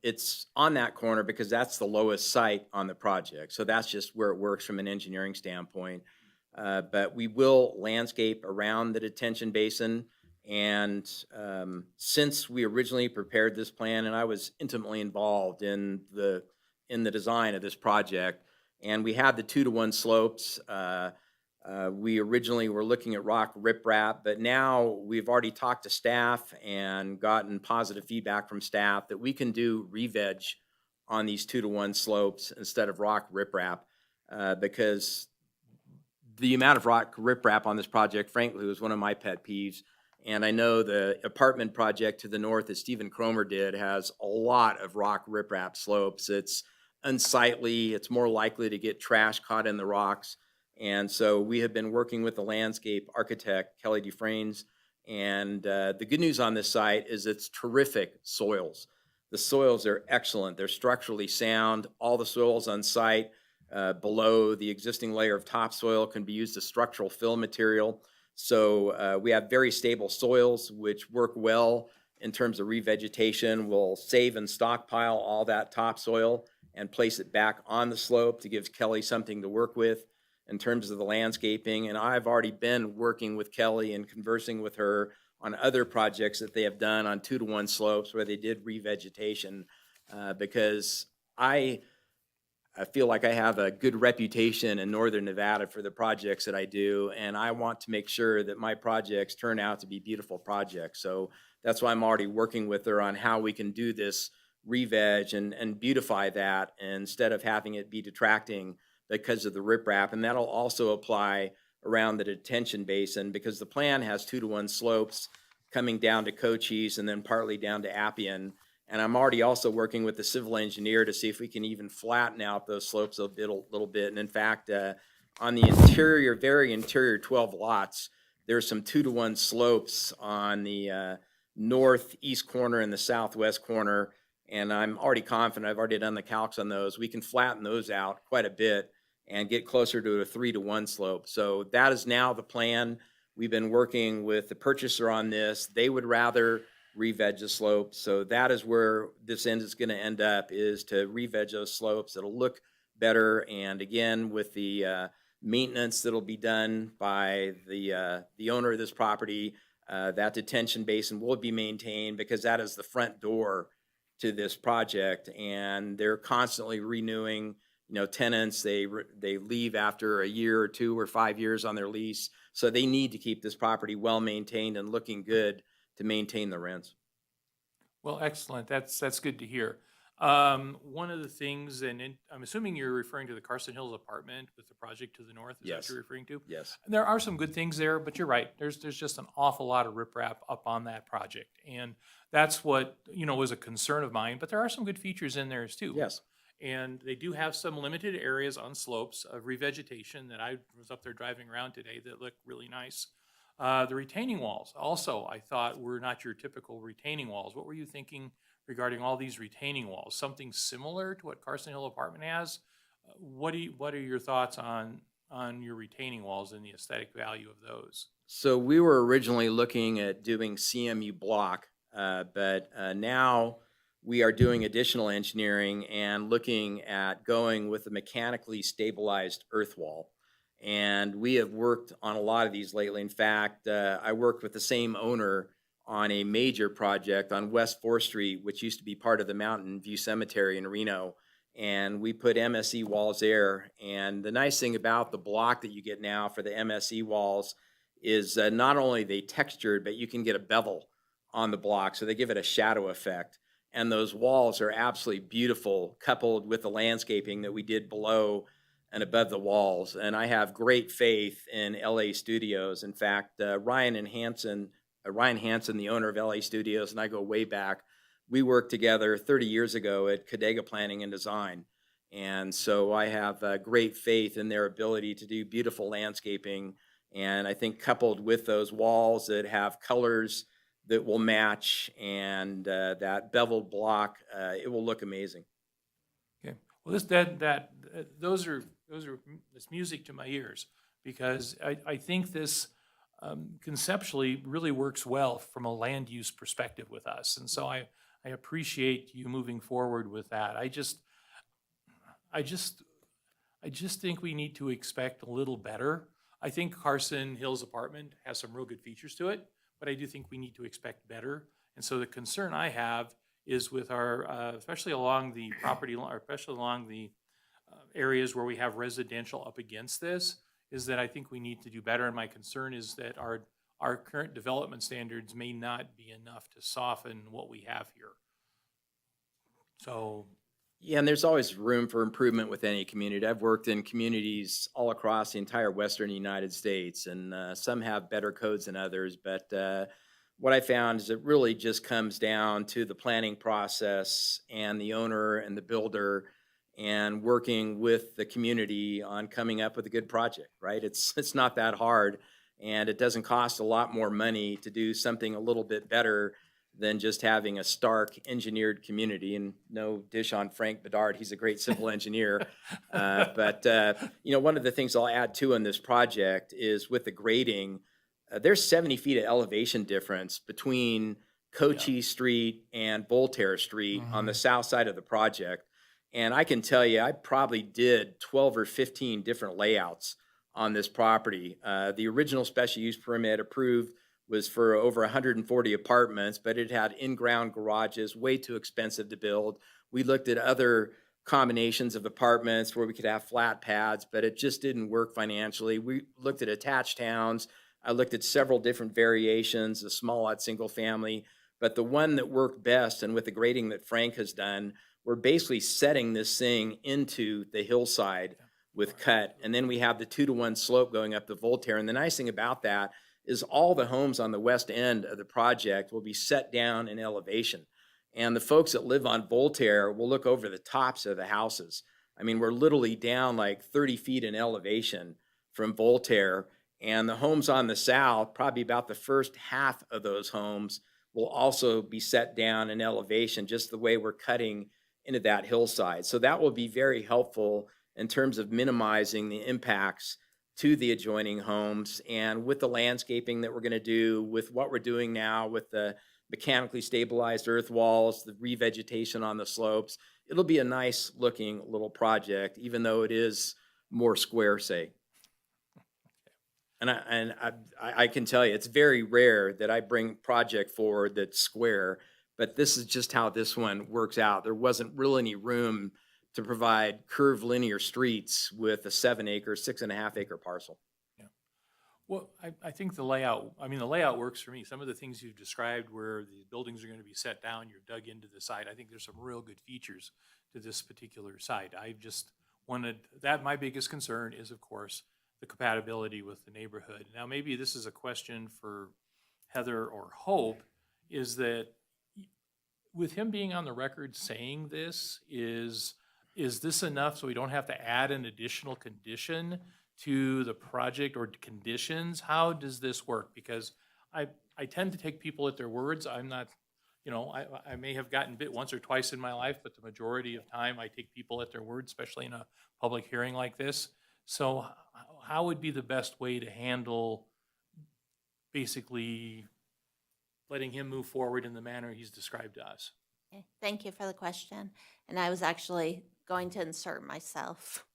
It's on that corner because that's the lowest site on the project. So that's just where it works from an engineering standpoint. But we will landscape around the detention basin. And since we originally prepared this plan, and I was intimately involved in the design of this project, and we had the 2-to-1 slopes. We originally were looking at rock riprap, but now we've already talked to staff and gotten positive feedback from staff that we can do re-veg on these 2-to-1 slopes instead of rock riprap because the amount of rock riprap on this project, frankly, was one of my pet peeves. And I know the apartment project to the north that Stephen Cromer did has a lot of rock riprap slopes. It's unsightly. It's more likely to get trash caught in the rocks. And so we have been working with the landscape architect, Kelly Dufresne's. And the good news on this site is it's terrific soils. The soils are excellent. They're structurally sound. All the soils on site below the existing layer of topsoil can be used as structural fill material. So we have very stable soils, which work well in terms of revegetation. We'll save and stockpile all that topsoil and place it back on the slope to give Kelly something to work with in terms of the landscaping. And I've already been working with Kelly and conversing with her on other projects that they have done on 2-to-1 slopes where they did revegetation because I feel like I have a good reputation in Northern Nevada for the projects that I do, and I want to make sure that my projects turn out to be beautiful projects. So that's why I'm already working with her on how we can do this re-veg and beautify that instead of having it be detracting because of the riprap. And that'll also apply around the detention basin because the plan has 2-to-1 slopes coming down to Cochise and then partly down to Appian. And I'm already also working with the civil engineer to see if we can even flatten out those slopes a little bit. And in fact, on the interior, very interior 12 lots, there's some 2-to-1 slopes on the northeast corner and the southwest corner. And I'm already confident, I've already done the calcs on those. We can flatten those out quite a bit and get closer to a 3-to-1 slope. So that is now the plan. We've been working with the purchaser on this. They would rather re-veg the slopes. So that is where this end is going to end up, is to re-veg those slopes. It'll look better. And again, with the maintenance that'll be done by the owner of this property, that detention basin will be maintained because that is the front door to this project. And they're constantly renewing, tenants. They leave after a year or 2 or 5 years on their lease. So they need to keep this property well maintained and looking good to maintain the rents. Well, excellent. That's good to hear. One of the things, I'm assuming you're referring to the Carson Hills apartment with the project to the north. Is that Yes. what you're referring to? Yes. And there are some good things there, but you're right. There's just an awful lot of riprap up on that project, and that's what was a concern of mine. But there are some good features in there too. Yes. And they do have some limited areas on slopes of revegetation that I was up there driving around today that look really nice. The retaining walls also, I thought, were not your typical retaining walls. What were you thinking regarding all these retaining walls? Something similar to what Carson Hill Apartment has? What are your thoughts on your retaining walls and the aesthetic value of those? So we were originally looking at doing CMU block, but now we are doing additional engineering and looking at going with a mechanically stabilized earth wall. And we have worked on a lot of these lately. In fact, I worked with the same owner on a major project on West 4th Street, which used to be part of the Mountain View Cemetery in Reno. And we put MSE walls there. And the nice thing about the block that you get now for the MSE walls is not only they textured, but you can get a bevel on the block. So they give it a shadow effect. And those walls are absolutely beautiful, coupled with the landscaping that we did below and above the walls. And I have great faith in LA Studios. In fact, Ryan Hansen, the owner of LA Studios, and I go way back. We worked together 30 years ago at Cadega Planning and Design. And so I have great faith in their ability to do beautiful landscaping. And I think coupled with those walls that have colors that will match and that beveled block, it will look amazing. Okay. Well, those are this music to my ears, because I think this conceptually really works well from a land use perspective with us, and so I appreciate you moving forward with that. I just think we need to expect a little better. I think Carson Hills Apartment has some real good features to it, but I do think we need to expect better. And so the concern I have is with our, especially along the property line, or especially along the areas where we have residential up against this, is that I think we need to do better. And my concern is that our current development standards may not be enough to soften what we have here. So. Yeah, and there's always room for improvement with any community. I've worked in communities all across the entire Western United States, and some have better codes than others. But what I found is it really just comes down to the planning process and the owner and the builder and working with the community on coming up with a good project, right? It's not that hard, and it doesn't cost a lot more money to do something a little bit better than just having a stark engineered community. And no dish on Frank Bedard, he's a great civil engineer. One of the things I'll add too on this project is with the grading, there's 70 feet of elevation difference between Cochise Street and Voltaire Street on the south side of the project. And I can tell you, I probably did 12 or 15 different layouts on this property. The original special use permit approved was for over 140 apartments, but it had in-ground garages, way too expensive to build. We looked at other combinations of apartments where we could have flat pads, but it just didn't work financially. We looked at attached towns. I looked at several different variations, a small lot, single family, but the one that worked best, and with the grading that Frank has done, we're basically setting this thing into the hillside with cut. And then we have the 2-to-1 slope going up to Voltaire. And the nice thing about that is all the homes on the west end of the project will be set down in elevation. And the folks that live on Voltaire will look over the tops of the houses. I mean, we're literally down like 30 feet in elevation from Voltaire. And the homes on the south, probably about the first half of those homes, will also be set down in elevation, just the way we're cutting into that hillside. So that will be very helpful in terms of minimizing the impacts to the adjoining homes. And with the landscaping that we're going to do, with what we're doing now with the mechanically stabilized earth walls, the revegetation on the slopes, it'll be a nice looking little project, even though it is more square, say. And I can tell you, it's very rare that I bring project forward that's square, but this is just how this one works out. There wasn't really any room to provide curved linear streets with a 7-acre, 6.5-acre parcel. Yeah. Well, I think the layout works for me. Some of the things you've described where the buildings are going to be set down, you're dug into the site, I think there's some real good features to this particular site. I just wanted, my biggest concern is, of course, the compatibility with the neighborhood. Now, maybe this is a question for Heather or Hope, is that with him being on the record saying this, is this enough so we don't have to add an additional condition to the project or conditions? How does this work? Because I tend to take people at their words. I'm not, I may have gotten bit once or twice in my life, but the majority of time I take people at their word, especially in a public hearing like this. So how would be the best way to handle basically letting him move forward in the manner he's described to us? Okay, thank you for the question. And I was actually going to insert myself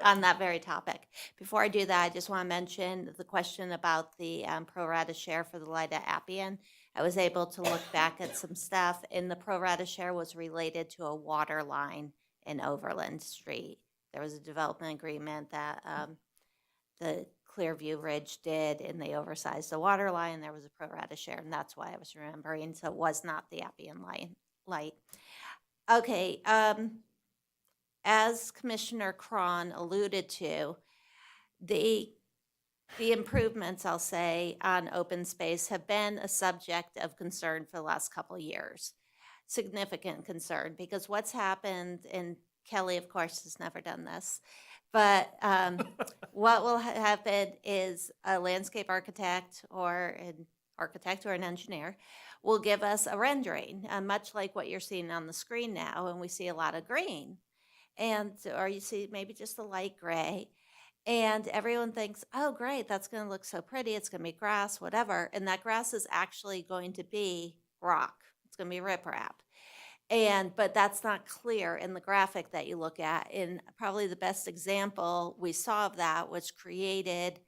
on that very topic. Before I do that, I just want to mention the question about the pro rata share for the Lida Appian. I was able to look back at some stuff, and the pro rata share was related to a water line in Overland Street. There was a development agreement that the Clearview Ridge did, and they oversized the water line. There was a pro rata share, and that's why I was remembering. So it was not the Appian light. Okay, as Commissioner Cron alluded to, the improvements, I'll say, on open space have been a subject of concern for the last couple of years. Significant concern, because what's happened, and Kelly, of course, has never done this, but what will happen is a landscape architect or an engineer will give us a rendering, much like what you're seeing on the screen now, and we see a lot of green, or you see maybe just a light gray, and everyone thinks, oh, great, that's going to look so pretty, it's going to be grass, whatever, and that grass is actually going to be rock. It's going to be riprap. But that's not clear in the graphic that you look at. And probably the best example we saw of that, which created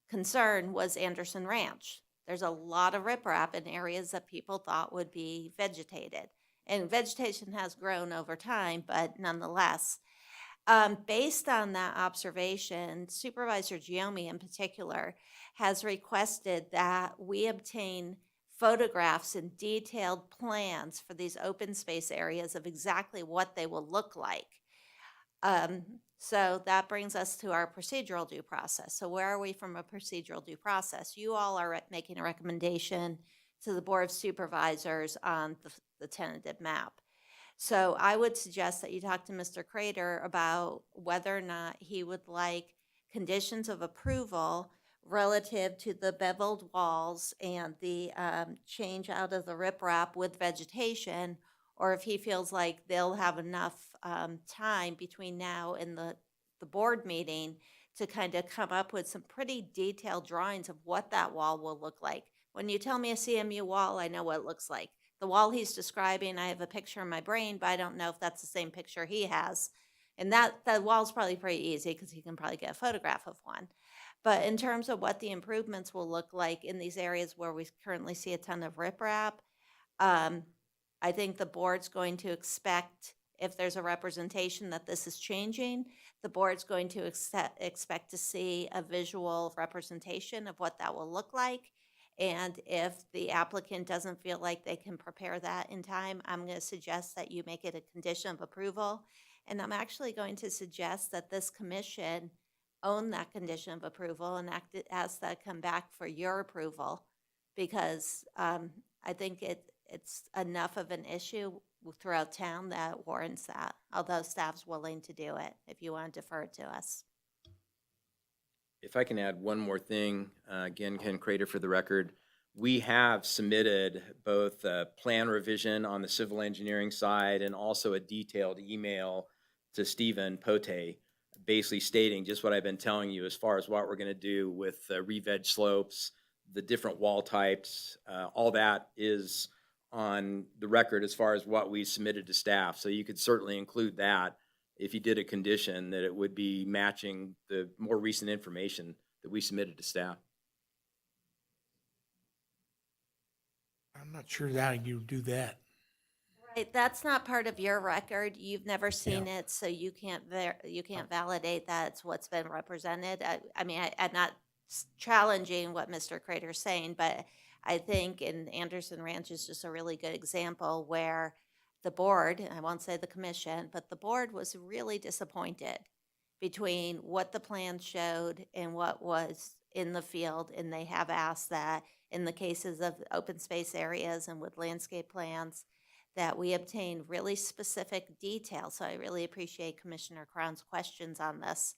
concern, was Anderson Ranch. There's a lot of riprap in areas that people thought would be vegetated. And vegetation has grown over time, but nonetheless. Based on that observation, Supervisor Giomi in particular has requested that we obtain photographs and detailed plans for these open space areas of exactly what they will look like. So that brings us to our procedural due process. So where are we from a procedural due process? You all are making a recommendation to the Board of Supervisors on the tentative map. So I would suggest that you talk to Mr. Crater about whether or not he would like conditions of approval relative to the beveled walls and the change out of the riprap with vegetation, or if he feels like they'll have enough time between now and the board meeting to kind of come up with some pretty detailed drawings of what that wall will look like. When you tell me a CMU wall, I know what it looks like. The wall he's describing, I have a picture in my brain, but I don't know if that's the same picture he has. And that wall's probably pretty easy because he can probably get a photograph of one. But in terms of what the improvements will look like in these areas where we currently see a ton of riprap, I think the board's going to expect, if there's a representation that this is changing, the board's going to expect to see a visual representation of what that will look like. And if the applicant doesn't feel like they can prepare that in time, I'm going to suggest that you make it a condition of approval. And I'm actually going to suggest that this commission own that condition of approval and ask that come back for your approval, because I think it's enough of an issue throughout town that warrants that, although staff's willing to do it if you want to defer it to us. If I can add one more thing, again, Ken Crater for the record, we have submitted both a plan revision on the civil engineering side and also a detailed email to Stephen Pote, basically stating just what I've been telling you as far as what we're going to do with re-veg slopes, the different wall types, all that is on the record as far as what we submitted to staff. So you could certainly include that if you did a condition, that it would be matching the more recent information that we submitted to staff. I'm not sure that you do that. Right, that's not part of your record. You've never seen it, so you can't validate that's what's been represented. I mean, I'm not challenging what Mr. Crater's saying, but I think in Anderson Ranch is just a really good example where the board, I won't say the commission, but the board was really disappointed between what the plan showed and what was in the field. And they have asked that in the cases of open space areas and with landscape plans, that we obtain really specific details. So I really appreciate Commissioner Crown's questions on this,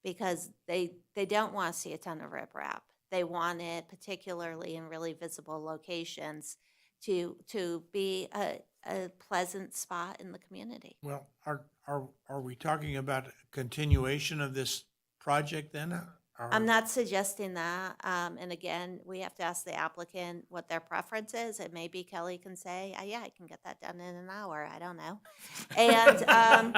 because they don't want to see a ton of riprap. They want it, particularly in really visible locations, to be a pleasant spot in the community. Well, are we talking about a continuation of this project then? I'm not suggesting that. And again, we have to ask the applicant what their preference is. And maybe Kelly can say, yeah, I can get that done in an hour. I don't know. And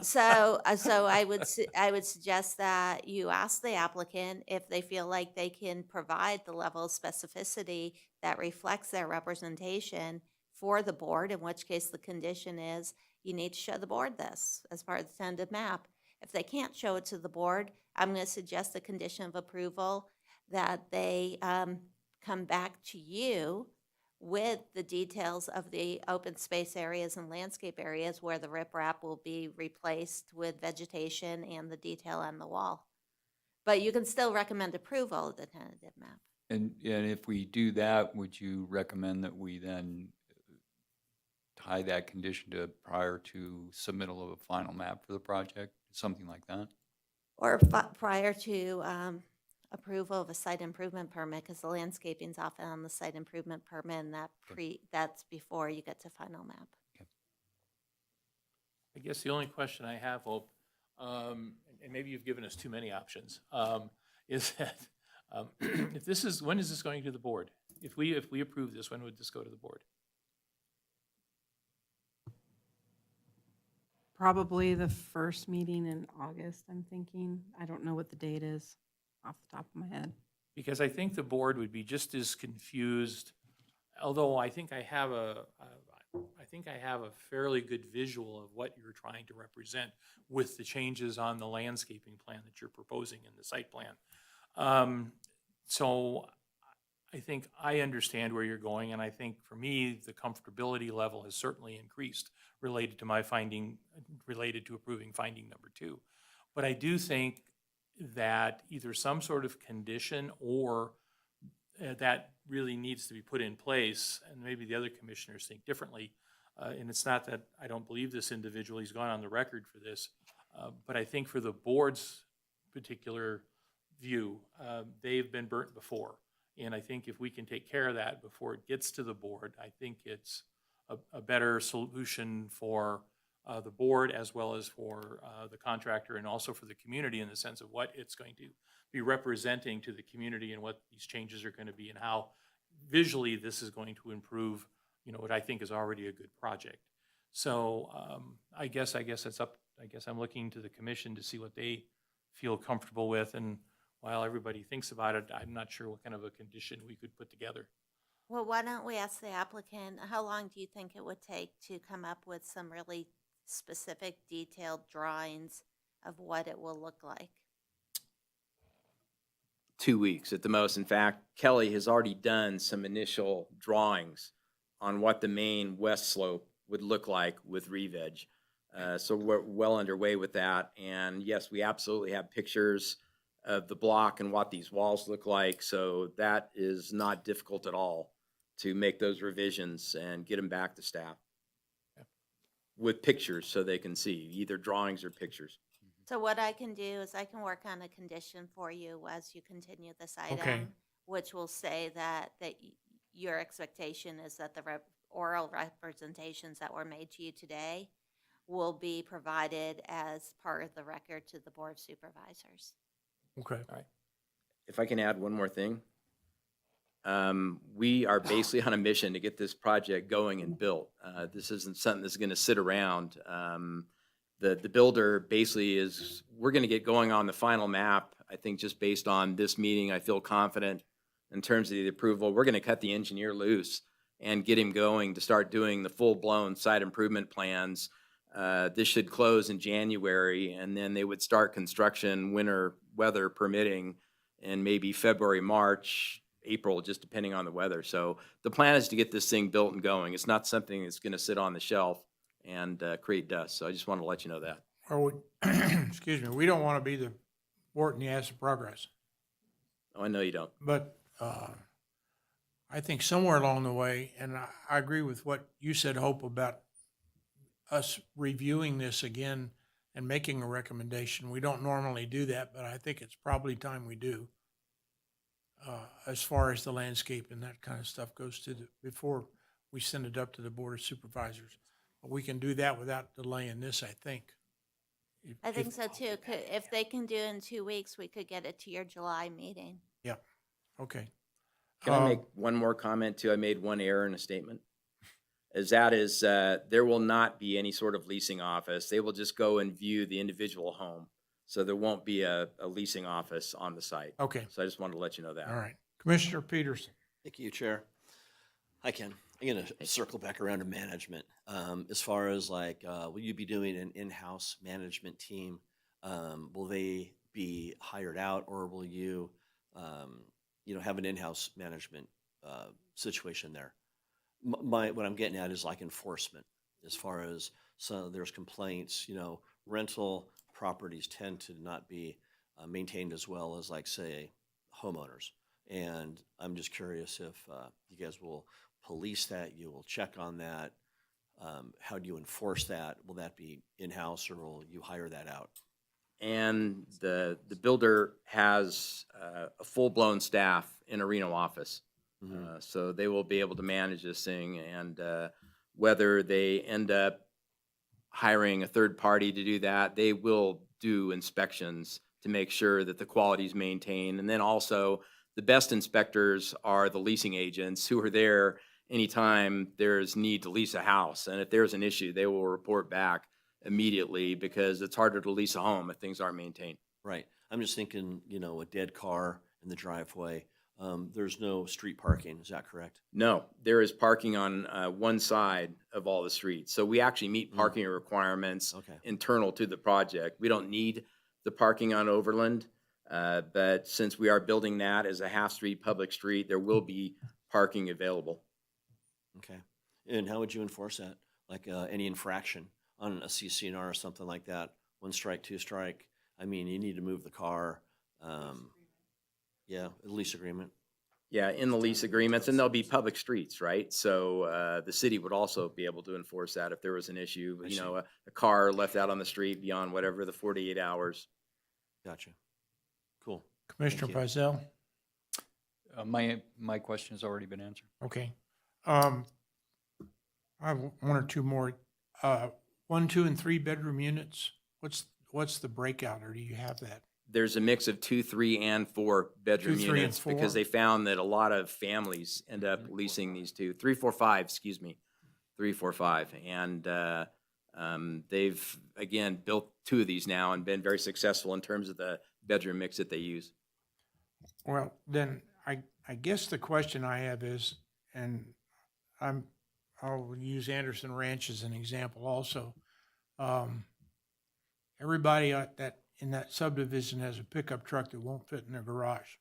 so I would suggest that you ask the applicant if they feel like they can provide the level of specificity that reflects their representation for the board, in which case the condition is you need to show the board this as part of the tentative map. If they can't show it to the board, I'm going to suggest a condition of approval that they come back to you with the details of the open space areas and landscape areas where the riprap will be replaced with vegetation and the detail on the wall. But you can still recommend approval of the tentative map. And if we do that, would you recommend that we then tie that condition to prior to submittal of a final map for the project, something like that? Or prior to approval of a site improvement permit, because the landscaping's often on the site improvement permit, and that's before you get to final map. I guess the only question I have, Hope, and maybe you've given us too many options, is that if this is, when is this going to the board? If we approve this, when would this go to the board? Probably the first meeting in August, I'm thinking. I don't know what the date is off the top of my head. Because I think the board would be just as confused, although I think I have a fairly good visual of what you're trying to represent with the changes on the landscaping plan that you're proposing in the site plan. So I think I understand where you're going, and I think for me, the comfortability level has certainly increased related to approving finding number 2. But I do think that either some sort of condition or that really needs to be put in place, and maybe the other commissioners think differently. And it's not that I don't believe this individual, he's gone on the record for this, but I think for the board's particular view, they've been burnt before. And I think if we can take care of that before it gets to the board, I think it's a better solution for the board as well as for the contractor and also for the community in the sense of what it's going to be representing to the community and what these changes are going to be and how visually this is going to improve, you know, what I think is already a good project. So I guess it's up, I guess I'm looking to the commission to see what they feel comfortable with. And while everybody thinks about it, I'm not sure what kind of a condition we could put together. Well, why don't we ask the applicant, how long do you think it would take to come up with some really specific detailed drawings of what it will look like? 2 weeks at the most. In fact, Kelly has already done some initial drawings on what the main west slope would look like with re-veg. So we're well underway with that. And yes, we absolutely have pictures of the block and what these walls look like. So that is not difficult at all to make those revisions and get them back to staff with pictures so they can see, either drawings or pictures. So what I can do is I can work on a condition for you as you continue this Okay. item, which will say that your expectation is that the oral representations that were made to you today will be provided as part of the record to the Board of Supervisors. Okay. All right. If I can add one more thing. We are basically on a mission to get this project going and built. This isn't something that's going to sit around. The builder basically is, we're going to get going on the final map. I think just based on this meeting, I feel confident in terms of the approval. We're going to cut the engineer loose and get him going to start doing the full-blown site improvement plans. This should close in January, and then they would start construction, winter weather permitting, in maybe February, March, April, just depending on the weather. So the plan is to get this thing built and going. It's not something that's going to sit on the shelf and create dust. So I just wanted to let you know that. Or excuse me, we don't want to be the wart in the ass of progress. Oh, I know you don't. But I think somewhere along the way, and I agree with what you said, Hope, about us reviewing this again and making a recommendation. We don't normally do that, but I think it's probably time we do. As far as the landscape and that kind of stuff goes before we send it up to the Board of Supervisors. But we can do that without delaying this, I think. I think so too. If they can do it in 2 weeks, we could get it to your July meeting. Yeah, okay. Can I make one more comment too? I made one error in a statement. There will not be any sort of leasing office. They will just go and view the individual home. So there won't be a leasing office on the site. Okay, So I just wanted to let you know that. all right. Commissioner Peterson. Thank you, Chair. Hi, Ken. I'm going to circle back around to management. As far as like, will you be doing an in-house management team? Will they be hired out, or will you, have an in-house management situation there? What I'm getting at is like enforcement. As far as there's complaints, rental properties tend to not be maintained as well as, like, say, homeowners. And I'm just curious if you guys will police that, you will check on that. How do you enforce that? Will that be in-house, or will you hire that out? And the builder has a full-blown staff in a Reno office. So they will be able to manage this thing, and whether they end up hiring a third party to do that, they will do inspections to make sure that the quality is maintained. And then also, the best inspectors are the leasing agents who are there anytime there's need to lease a house. And if there's an issue, they will report back immediately, because it's harder to lease a home if things aren't maintained. Right. I'm just thinking, a dead car in the driveway. There's no street parking. Is that correct? No, there is parking on one side of all the streets. So we actually meet parking requirements Okay. internal to the project. We don't need the parking on Overland, but since we are building that as a half-street public street, there will be parking available. Okay. And how would you enforce that? Like any infraction on a CC&R or something like that? 1 strike, 2 strike. I mean, you need to move the car. Yeah, a lease agreement. Yeah, in the lease agreements, and there'll be public streets, right? So the city would also be able to enforce that if there was an issue, I you see. know, a car left out on the street beyond whatever the 48 hours. Gotcha. Cool. Commissioner you. Pizell? My question has already been answered. Okay. I have one or two more. 1, 2, and 3 bedroom units. What's the breakout, or do you have that? There's a mix of 2, 3, and 4 bedroom 2, 3, and units because 4? they found that a lot of families end up leasing these 3, 4, 5, excuse me, 3, 4, 5. And they've, again, built 2 of these now and been very successful in terms of the bedroom mix that they use. Well, then I guess the question I have is, and I'll use Anderson Ranch as an example also. Everybody in that subdivision has a pickup truck that won't fit in their garage.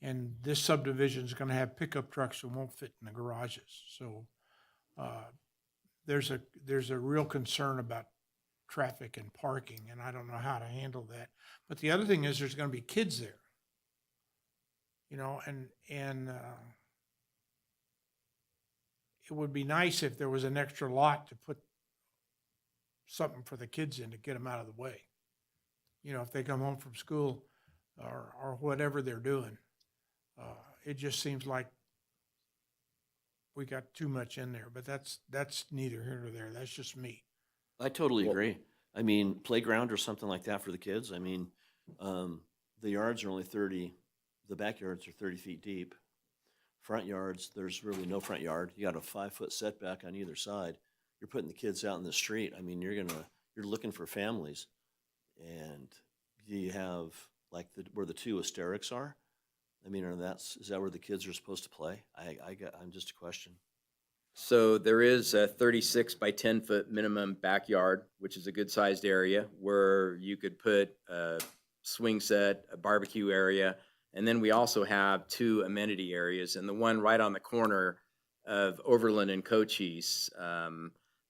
And this subdivision is gonna have pickup trucks that won't fit in the garages. So, there's a real concern about traffic and parking, and I don't know how to handle that. But the other thing is there's gonna be kids there. You know, and it would be nice if there was an extra lot to put something for the kids in to get them out of the way. You know, if they come home from school or whatever they're doing. It just seems like we got too much in there, but that's neither here nor there. That's just me. I totally agree. I mean, playground or something like that for the kids. I mean, the yards are only 30, the backyards are 30 feet deep. Front yards, there's really no front yard. You got a 5-foot setback on either side. You're putting the kids out in the street. I mean, you're looking for families. And you have like where the 2 hysterics are. I mean, is that where the kids are supposed to play? I'm just a question. So there is a 36 by 10 foot minimum backyard, which is a good sized area where you could put a swing set, a barbecue area, and then we also have 2 amenity areas. And the one right on the corner of Overland and Cochise,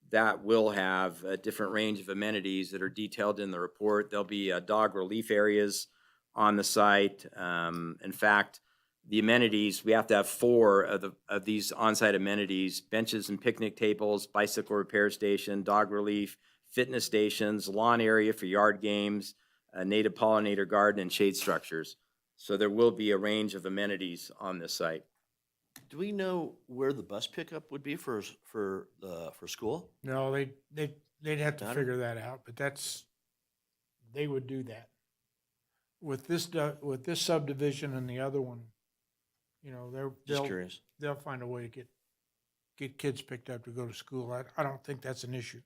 that will have a different range of amenities that are detailed in the report. There'll be dog relief areas on the site. In fact, the amenities, we have to have 4 of these on-site amenities: benches and picnic tables, bicycle repair station, dog relief, fitness stations, lawn area for yard games, a native pollinator garden, and shade structures. So there will be a range of amenities on this site. Do we know where the bus pickup would be for school? No, they'd have to Got it. figure that out, but they would do that. With this subdivision and the other one, you know, Just curious. they'll find a way to get kids picked up to go to school. I don't think that's an issue.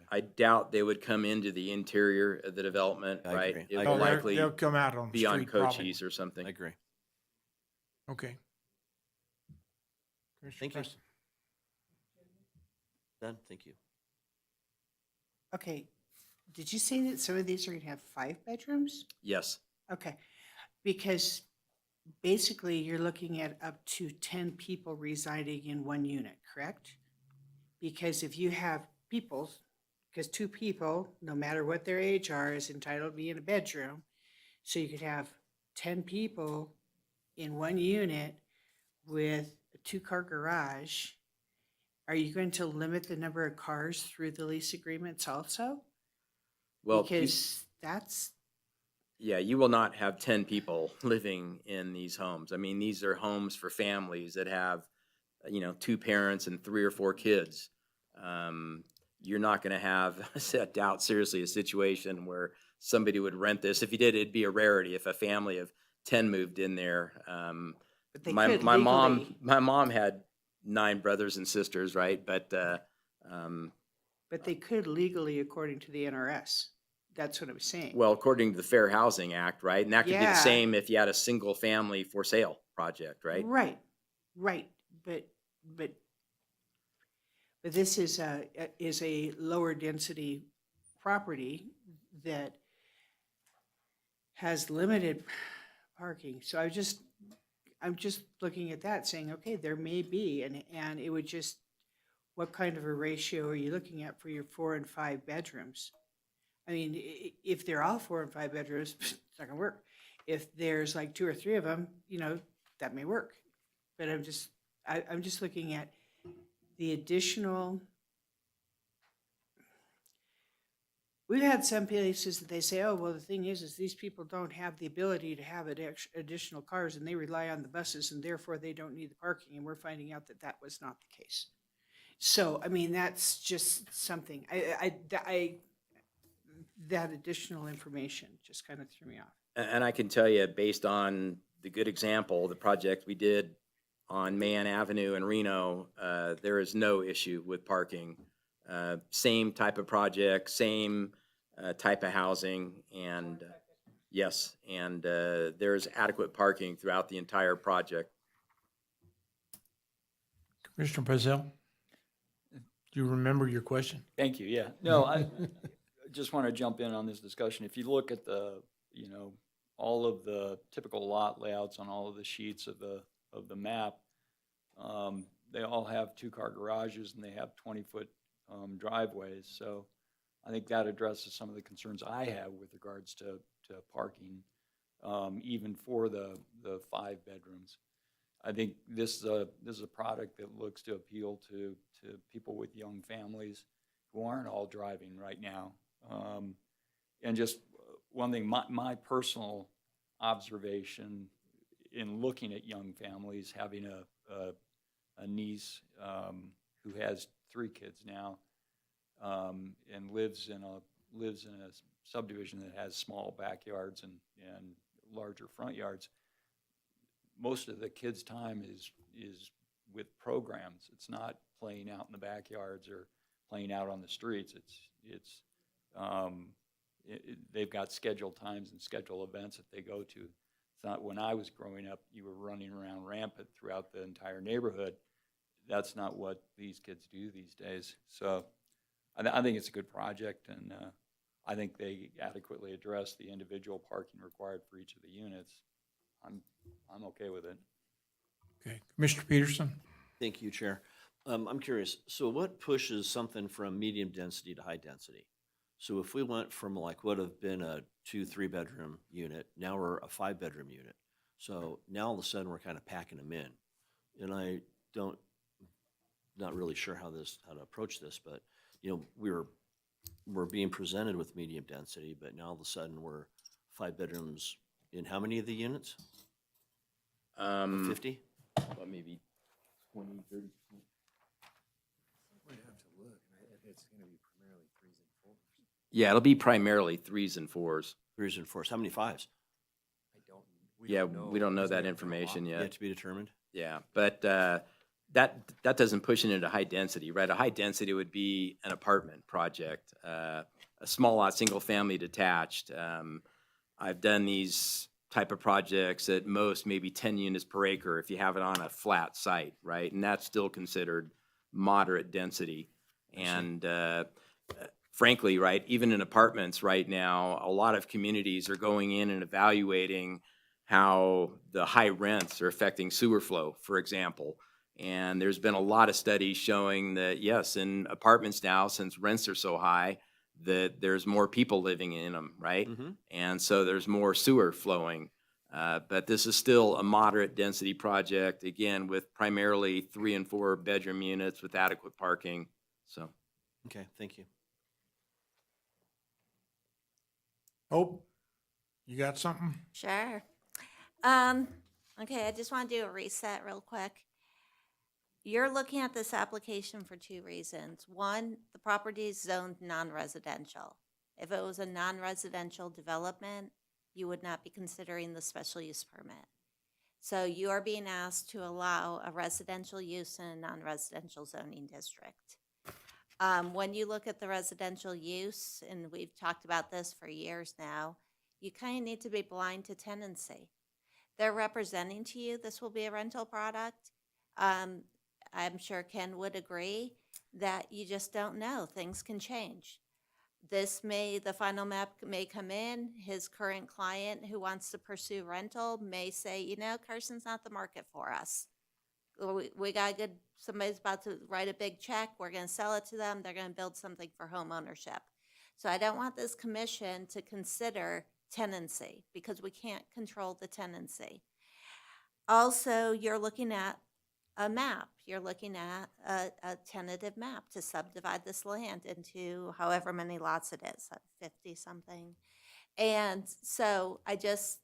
I doubt they would come into the interior of the development, I right? agree. It I would Oh, agree. likely they'll come out on the be on street probably. Cochise or something. I agree. Okay. Commissioner Thank you. Preston. Done. Thank you. Okay, did you say that some of these are gonna have 5 bedrooms? Yes. Okay, because basically you're looking at up to 10 people residing in one unit, correct? Because if you have people, because 2 people, no matter what their age are, is entitled to be in a bedroom. So you could have 10 people in one unit with a 2-car garage. Are you going to limit the number of cars through the lease agreements also? Well, Because that's, yeah, you will not have 10 people living in these homes. I mean, these are homes for families that have, 2 parents and 3 or 4 kids. You're not going to have, I doubt seriously, a situation where somebody would rent this. If you did, it'd be a rarity if a family of 10 moved in there. but they My could mom, legally, my mom had 9 brothers and sisters, right? But but they could legally according to the NRS. That's what I'm saying. well, according to the Fair Housing Act, right? And that could be Yeah. the same if you had a single family for sale project, right? Right, but this is a lower density property that has limited parking. So I'm just looking at that saying, okay, there may be, and it would just, what kind of a ratio are you looking at for your 4 and 5 bedrooms? I mean, if they're all 4 and 5 bedrooms, it's not gonna work. If there's like 2 or 3 of them, that may work. But I'm just looking at the additional. We've had some places that they say, oh, well, the thing is these people don't have the ability to have additional cars and they rely on the buses and therefore they don't need the parking. And we're finding out that that was not the case. So, I mean, that's just something, that additional information just kind of threw me off. And I can tell you, based on the good example, the project we did on Mayan Avenue in Reno, there is no issue with parking. Same type of project, same type of housing, and yes, and there's adequate parking throughout the entire project. Commissioner Brazel, do you remember your question? Thank you, yeah. No, I just want to jump in on this discussion. If you look at the, all of the typical lot layouts on all of the sheets of the map, they all have 2-car garages and they have 20-foot driveways. So I think that addresses some of the concerns I have with regards to parking, even for the 5 bedrooms. I think this is a product that looks to appeal to people with young families who aren't all driving right now. And just one thing, my personal observation in looking at young families, having a niece who has 3 kids now, and lives in a subdivision that has small backyards and larger front yards. Most of the kids' time is with programs. It's not playing out in the backyards or playing out on the streets. They've got scheduled times and scheduled events that they go to. It's not, when I was growing up, you were running around rampant throughout the entire neighborhood. That's not what these kids do these days. So I think it's a good project, and I think they adequately address the individual parking required for each of the units. I'm okay with it. Okay, Commissioner Peterson? Thank you, Chair. I'm curious, so what pushes something from medium density to high density? So if we went from like what have been a 2-3 bedroom unit, now we're a 5-bedroom unit. So now all of a sudden we're kind of packing them in. And not really sure how to approach this, but we're being presented with medium density, but now all of a sudden we're 5 bedrooms in how many of the units? 50? Well, maybe 20, 30%. Yeah, it'll be primarily 3s and 4s. 3s and 4s. How many 5s? Yeah, we don't know that information yet. Yet to be determined? Yeah, but that doesn't push it into high density, right? A high density would be an apartment project, a small lot, single family detached. I've done these type of projects at most maybe 10 units per acre if you have it on a flat site, right? And that's still considered moderate density. And frankly, right, even in apartments right now, a lot of communities are going in and evaluating how the high rents are affecting sewer flow, for example. And there's been a lot of studies showing that, yes, in apartments now, since rents are so high, that there's more people living in them, right? Mm-hmm. And so there's more sewer flowing. But this is still a moderate density project, again, with primarily 3 and 4 bedroom units with adequate parking. So, Okay, thank you. Hope, you got something? Sure. Okay, I just want to do a reset real quick. You're looking at this application for 2 reasons. One, the property is zoned non-residential. If it was a non-residential development, you would not be considering the special use permit. So you are being asked to allow a residential use in a non-residential zoning district. When you look at the residential use, and we've talked about this for years now, you kind of need to be blind to tenancy. They're representing to you this will be a rental product. I'm sure Ken would agree that you just don't know. Things can change. The final map may come in. His current client who wants to pursue rental may say, Carson's not the market for us. We got somebody's about to write a big check. We're going to sell it to them. They're going to build something for home ownership. So I don't want this commission to consider tenancy because we can't control the tenancy. Also, you're looking at a map. You're looking at a tentative map to subdivide this land into however many lots it is, 50 something. And so I just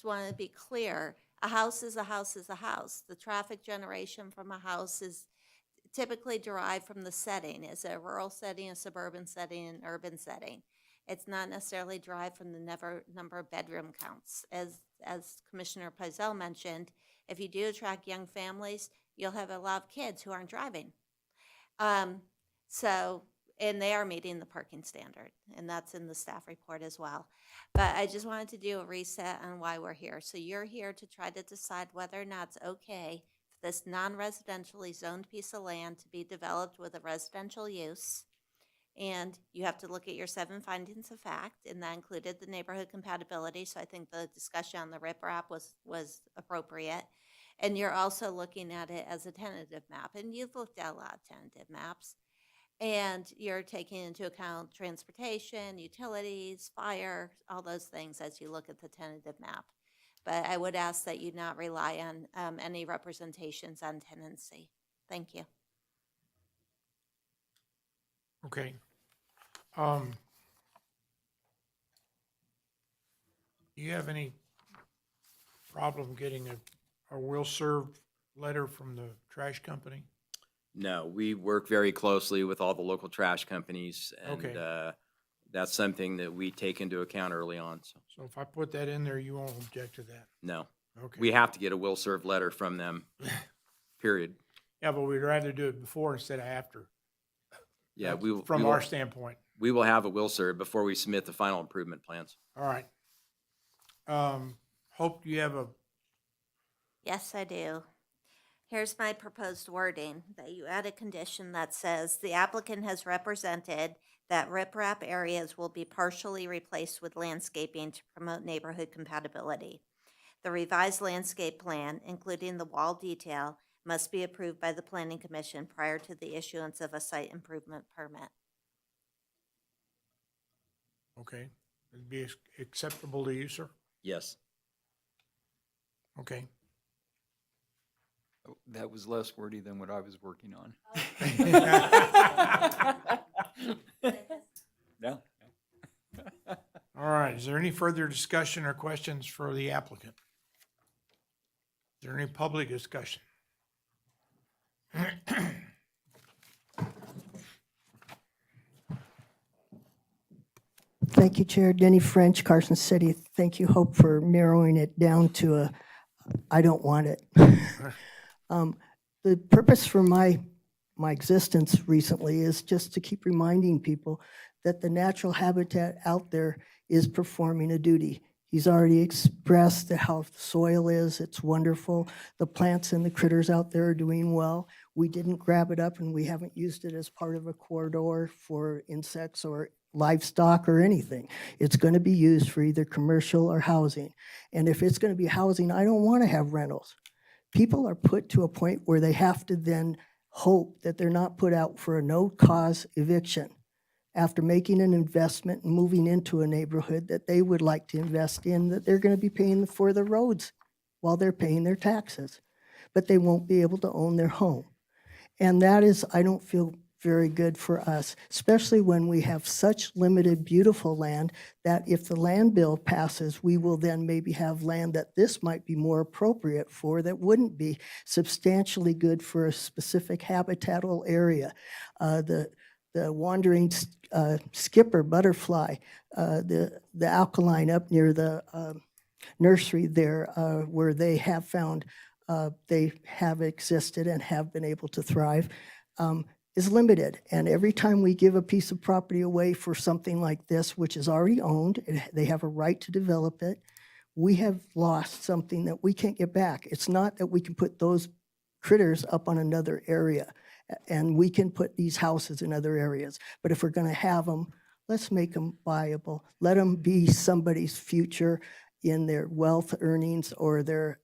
want to be clear, a house is a house is a house. The traffic generation from a house is typically derived from the setting. Is it a rural setting, a suburban setting, an urban setting? It's not necessarily derived from the number of bedroom counts. As Commissioner Pizell mentioned, if you do attract young families, you'll have a lot of kids who aren't driving. And they are meeting the parking standard, and that's in the staff report as well. But I just wanted to do a reset on why we're here. So you're here to try to decide whether or not it's okay for this non-residentially zoned piece of land to be developed with a residential use. And you have to look at your 7 findings of fact, and that included the neighborhood compatibility. So I think the discussion on the riprap was appropriate. And you're also looking at it as a tentative map, and you've looked at a lot of tentative maps. And you're taking into account transportation, utilities, fire, all those things as you look at the tentative map. But I would ask that you not rely on any representations on tenancy. Thank you. Okay. Do you have any problem getting a will-serve letter from the trash company? No, we work very closely with all the local trash companies, and Okay. that's something that we take into account early on, so, So if I put that in there, you won't object to that? no. Okay. We have to get a will-serve letter from them, period. Yeah, but we'd rather do it before instead of after. Yeah, That's we will. From our standpoint. We will have a will-serve before we submit the final improvement plans. All right. Hope you have a, Yes, I do. Here's my proposed wording, that you add a condition that says the applicant has represented that riprap areas will be partially replaced with landscaping to promote neighborhood compatibility. The revised landscape plan, including the wall detail, must be approved by the Planning Commission prior to the issuance of a site improvement permit. okay, it'd be acceptable to you, sir? Yes. Okay. That was less wordy than what I was working on. No? All right, is there any further discussion or questions for the applicant? Is there any public discussion? Thank you, Chair. Denny French, Carson City. Thank you, Hope, for narrowing it down to a, I don't want it. The purpose for my existence recently is just to keep reminding people that the natural habitat out there is performing a duty. He's already expressed how the soil is. It's wonderful. The plants and the critters out there are doing well. We didn't grab it up, and we haven't used it as part of a corridor for insects or livestock or anything. It's going to be used for either commercial or housing. And if it's going to be housing, I don't want to have rentals. People are put to a point where they have to then hope that they're not put out for a no-cause eviction after making an investment and moving into a neighborhood that they would like to invest in, that they're going to be paying for the roads while they're paying their taxes. But they won't be able to own their home. And that is, I don't feel very good for us, especially when we have such limited, beautiful land that if the land bill passes, we will then maybe have land that this might be more appropriate for that wouldn't be substantially good for a specific habitatal area. The wandering skipper butterfly, the alkaline up near the nursery there where they have found they have existed and have been able to thrive, is limited. And every time we give a piece of property away for something like this, which is already owned, they have a right to develop it, we have lost something that we can't get back. It's not that we can put those critters up on another area and we can put these houses in other areas. But if we're going to have them, let's make them viable. Let them be somebody's future in their wealth earnings or their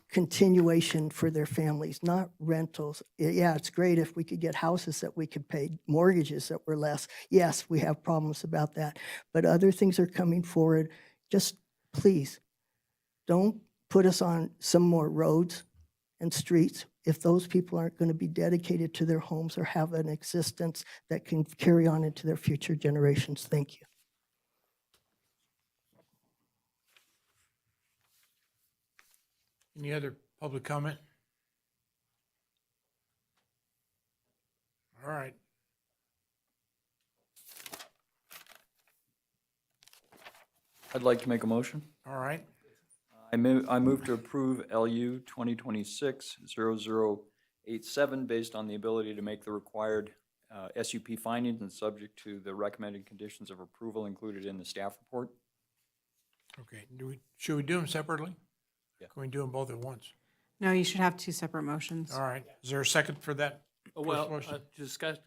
continuation for their families, not rentals. Yeah, it's great if we could get houses that we could pay, mortgages that were less. Yes, we have problems about that, but other things are coming forward. Just please, don't put us on some more roads and streets if those people aren't going to be dedicated to their homes or have an existence that can carry on into their future generations. Thank you. Any other public comment? All right. I'd like to make a motion. All right. I move to approve LU 2026-0087 based on the ability to make the required SUP findings and subject to the recommended conditions of approval included in the staff report. Okay. Should we do them separately? Yeah. Can we do them both at once? No, you should have two separate motions. All right. Is there a second for that? Well, motion? to discuss,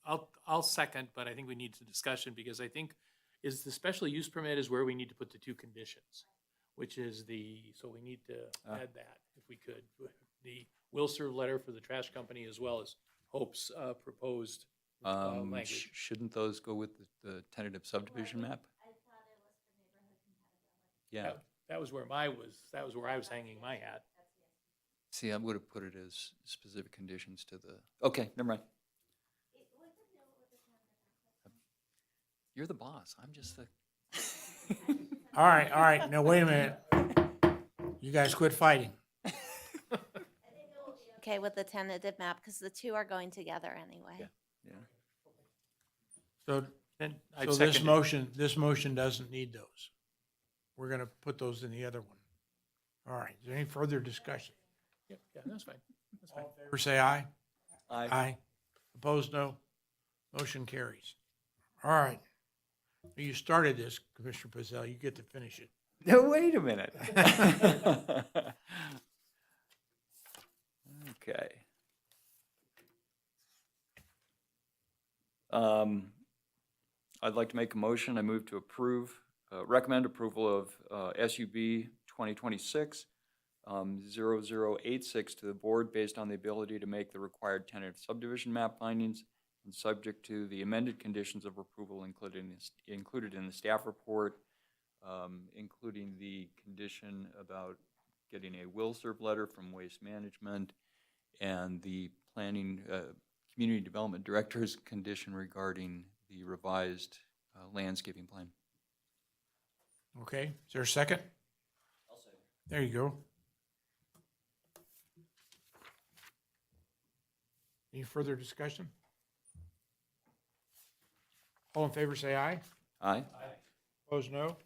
I'll second, but I think we need some discussion because I think is the special use permit is where we need to put the two conditions, which is so we need to add that if we could. The will serve letter for the trash company as well as Hope's proposed language. Shouldn't those go with the tentative subdivision map? Yeah. That was where I was hanging my hat. See, I would have put it as specific conditions to the, okay, never mind. You're the boss, I'm just the. All right. Now, wait a minute. You guys quit fighting. Okay with the tentative map, because the two are going together anyway. Yeah. Yeah. So, Then I'd so second it. this motion doesn't need those. We're going to put those in the other one. All right. Is there any further discussion? Yeah, that's fine. That's fine. Favor say aye. Aye. Opposed, no. Motion carries. All right. You started this, Commissioner Pizzell. You get to finish it. No, wait a minute. Okay. I'd like to make a motion. I move to recommend approval of SUB 2026-0086 to the board based on the ability to make the required tentative subdivision map findings and subject to the amended conditions of approval included in the staff report, including the condition about getting a will serve letter from Waste Management and the community development director's condition regarding the revised landscaping plan. Okay. Is there a second? I'll say. There you go. Any further discussion? All in favor, say aye. Aye. Opposed, no.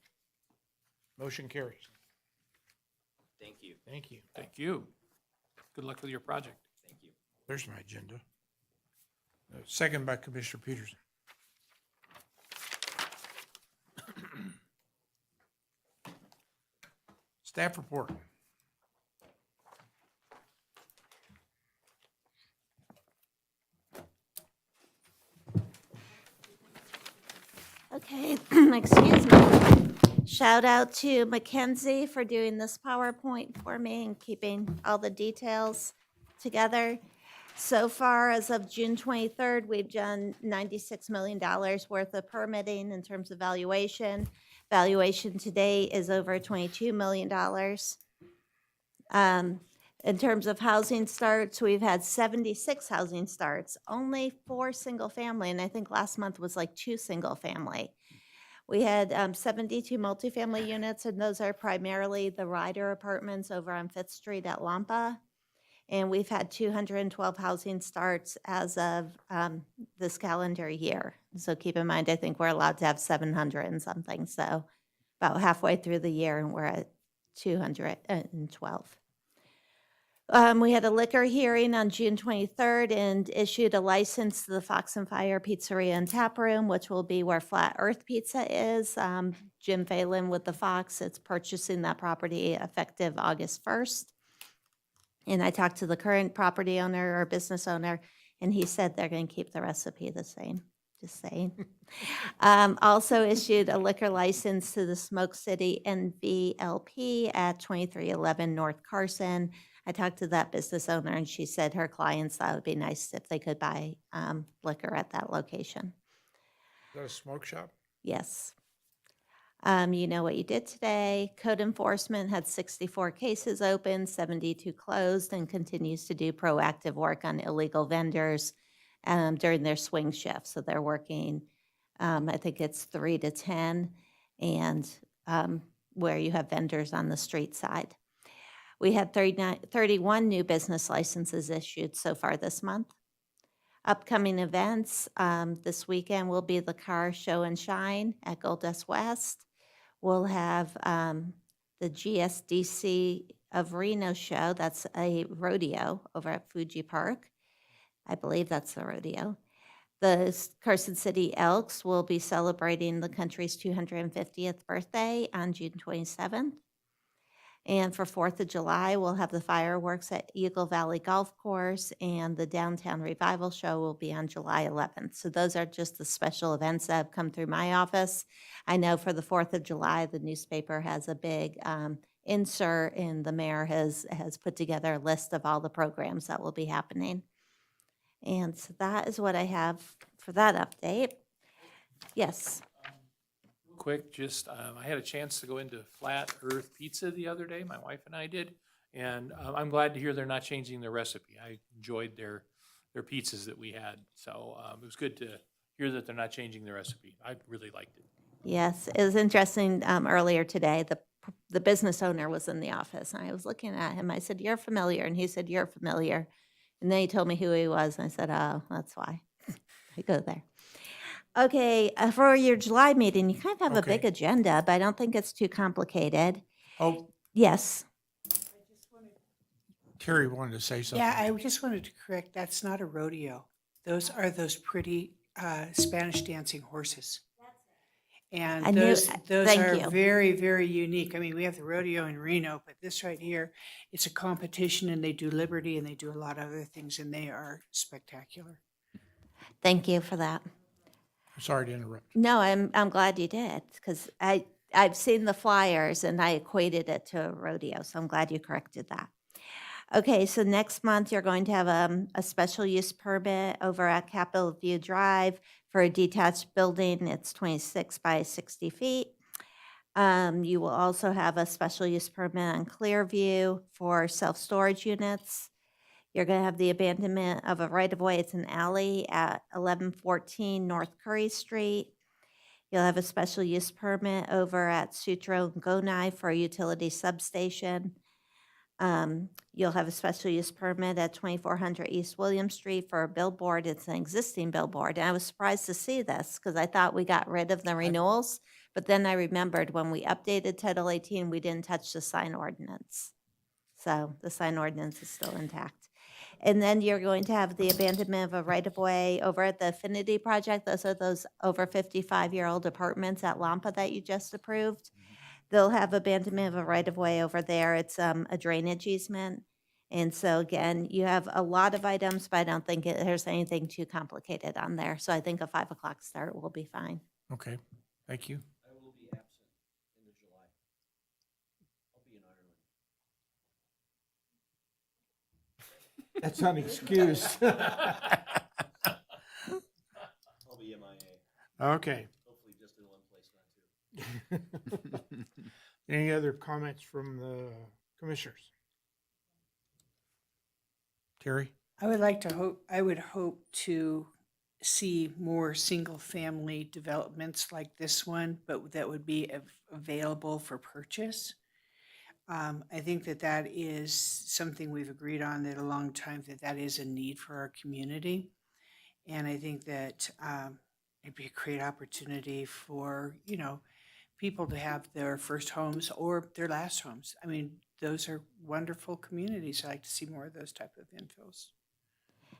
Motion carries. Thank you. Thank you. Thank you. Good luck with your project. Thank you. There's my agenda. Second by Commissioner Peterson. Staff report. Okay, excuse me. Shout out to Mackenzie for doing this PowerPoint for me and keeping all the details together. So far, as of June 23rd, we've done $96 million worth of permitting in terms of valuation. Valuation today is over $22 million. In terms of housing starts, we've had 76 housing starts, only 4 single family, and I think last month was like 2 single family. We had 72 multifamily units, and those are primarily the Ryder Apartments over on Fifth Street at Lampa. And we've had 212 housing starts as of this calendar year. So keep in mind, I think we're allowed to have 700 and something. So about halfway through the year, and we're at 212. We had a liquor hearing on June 23rd and issued a license to the Fox and Fire Pizzeria and Tap Room, which will be where Flat Earth Pizza is. Jim Phelan with the Fox, it's purchasing that property effective August 1st. And I talked to the current property owner or business owner, and he said they're going to keep the recipe the same. Just saying. Also issued a liquor license to the Smoke City NVLP at 2311 North Carson. I talked to that business owner, and she said her clients thought it would be nice if they could buy liquor at that location. Is that a smoke shop? Yes. You know what you did today. Code enforcement had 64 cases open, 72 closed, and continues to do proactive work on illegal vendors during their swing shift. So they're working, I think it's 3 to 10, and where you have vendors on the street side. We had 31 new business licenses issued so far this month. Upcoming events this weekend will be the Car Show and Shine at Gold Dust West. We'll have the GSDC of Reno show. That's a rodeo over at Fuji Park. I believe that's the rodeo. The Carson City Elks will be celebrating the country's 250th birthday on June 27th. And for 4th of July, we'll have the fireworks at Eagle Valley Golf Course, and the Downtown Revival Show will be on July 11th. So those are just the special events that have come through my office. I know for the 4th of July, the newspaper has a big insert, and the mayor has put together a list of all the programs that will be happening. And so that is what I have for that update. Yes. Quick, just, I had a chance to go into Flat Earth Pizza the other day, my wife and I did, and I'm glad to hear they're not changing their recipe. I enjoyed their pizzas that we had, so it was good to hear that they're not changing their recipe. I really liked it. Yes, it was interesting. Earlier today, the business owner was in the office, and I was looking at him. I said, "You're familiar," and he said, "You're familiar." And then he told me who he was, and I said, "Oh, that's why I go there." Okay, for your July meeting, you kind of have a big Okay. agenda, but I don't think it's too complicated. Oh, Yes. Terry wanted to say something. Yeah, I just wanted to correct, that's not a rodeo. Those are those pretty Spanish dancing horses. I And knew- those thank are you. very, very unique. I mean, we have the rodeo in Reno, but this right here, it's a competition, and they do Liberty, and they do a lot of other things, and they are spectacular. Thank you for that. Sorry to interrupt. No, I'm glad you did, because I've seen the flyers and I equated it to a rodeo, so I'm glad you corrected that. Okay, so next month you're going to have a special use permit over at Capitol View Drive for a detached building. It's 26 by 60 feet. You will also have a special use permit on Clearview for self-storage units. You're going to have the abandonment of a right-of-way. It's an alley at 1114 North Curry Street. You'll have a special use permit over at Sutro and Gonai for a utility substation. You'll have a special use permit at 2400 East William Street for a billboard. It's an existing billboard. And I was surprised to see this because I thought we got rid of the renewals. But then I remembered when we updated Title 18, we didn't touch the sign ordinance. So the sign ordinance is still intact. And then you're going to have the abandonment of a right-of-way over at the Affinity Project. Those are those over 55-year-old apartments at Lampa that you just approved. They'll have abandonment of a right-of-way over there. It's a drainage easement. And so again, you have a lot of items, but I don't think there's anything too complicated on there. So I think a 5 o'clock start will be fine. Okay, thank you. I will be absent in the July. I'll be in Ireland. That's not an excuse. I'll be MIA. Okay. Hopefully just in one place, not two. Any other comments from the commissioners? Terry? I would hope to see more single-family developments like this one, but that would be available for purchase. I think that is something we've agreed on at a long time, that is a need for our community. And I think that it'd be a great opportunity for, people to have their first homes or their last homes. I mean, those are wonderful communities. I like to see more of those type of infills.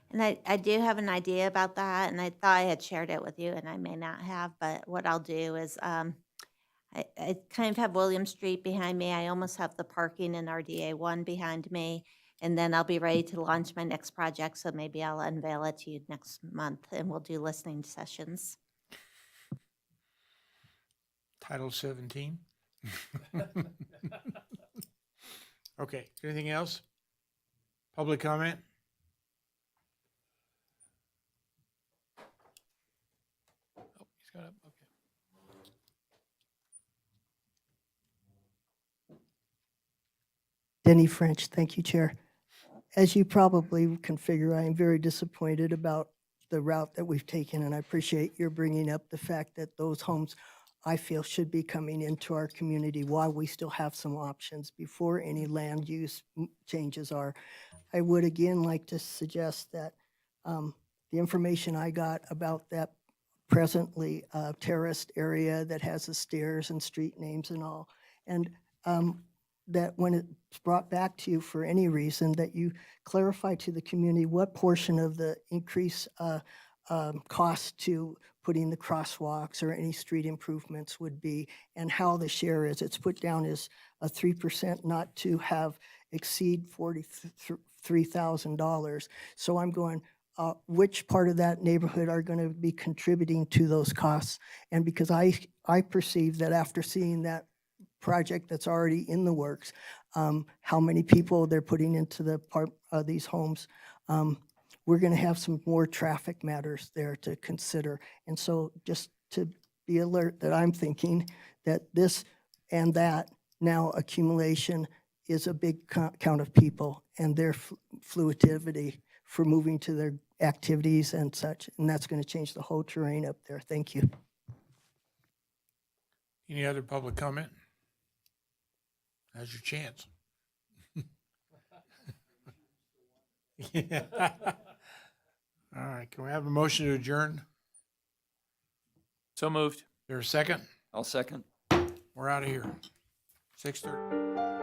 And I do have an idea about that, and I thought I had shared it with you, and I may not have, but what I'll do is I kind of have William Street behind me. I almost have the parking in RDA 1 behind me, and then I'll be ready to launch my next project, so maybe I'll unveil it to you next month, and we'll do listening sessions. Title 17? Okay, anything else? Public comment? Oh, he's got it, okay. Denny French, thank you, Chair. As you probably can figure, I am very disappointed about the route that we've taken, and I appreciate your bringing up the fact that those homes, I feel, should be coming into our community while we still have some options before any land use changes are. I would again like to suggest that the information I got about that presently terraced area that has the stairs and street names and all, and that when it's brought back to you for any reason, that you clarify to the community what portion of the increase cost to putting the crosswalks or any street improvements would be, and how the share is. It's put down as a 3% not to have exceed $43,000. So I'm going, which part of that neighborhood are going to be contributing to those costs? And because I perceive that after seeing that project that's already in the works, how many people they're putting into the these homes, we're going to have some more traffic matters there to consider. And so just to be alert that I'm thinking that this and that now accumulation is a big count of people and their fluidity for moving to their activities and such. And that's going to change the whole terrain up there. Thank you. Any other public comment? Now's your chance. Yeah. All right, can we have a motion to adjourn? So moved. There a second? I'll second. We're out of here. 6:30.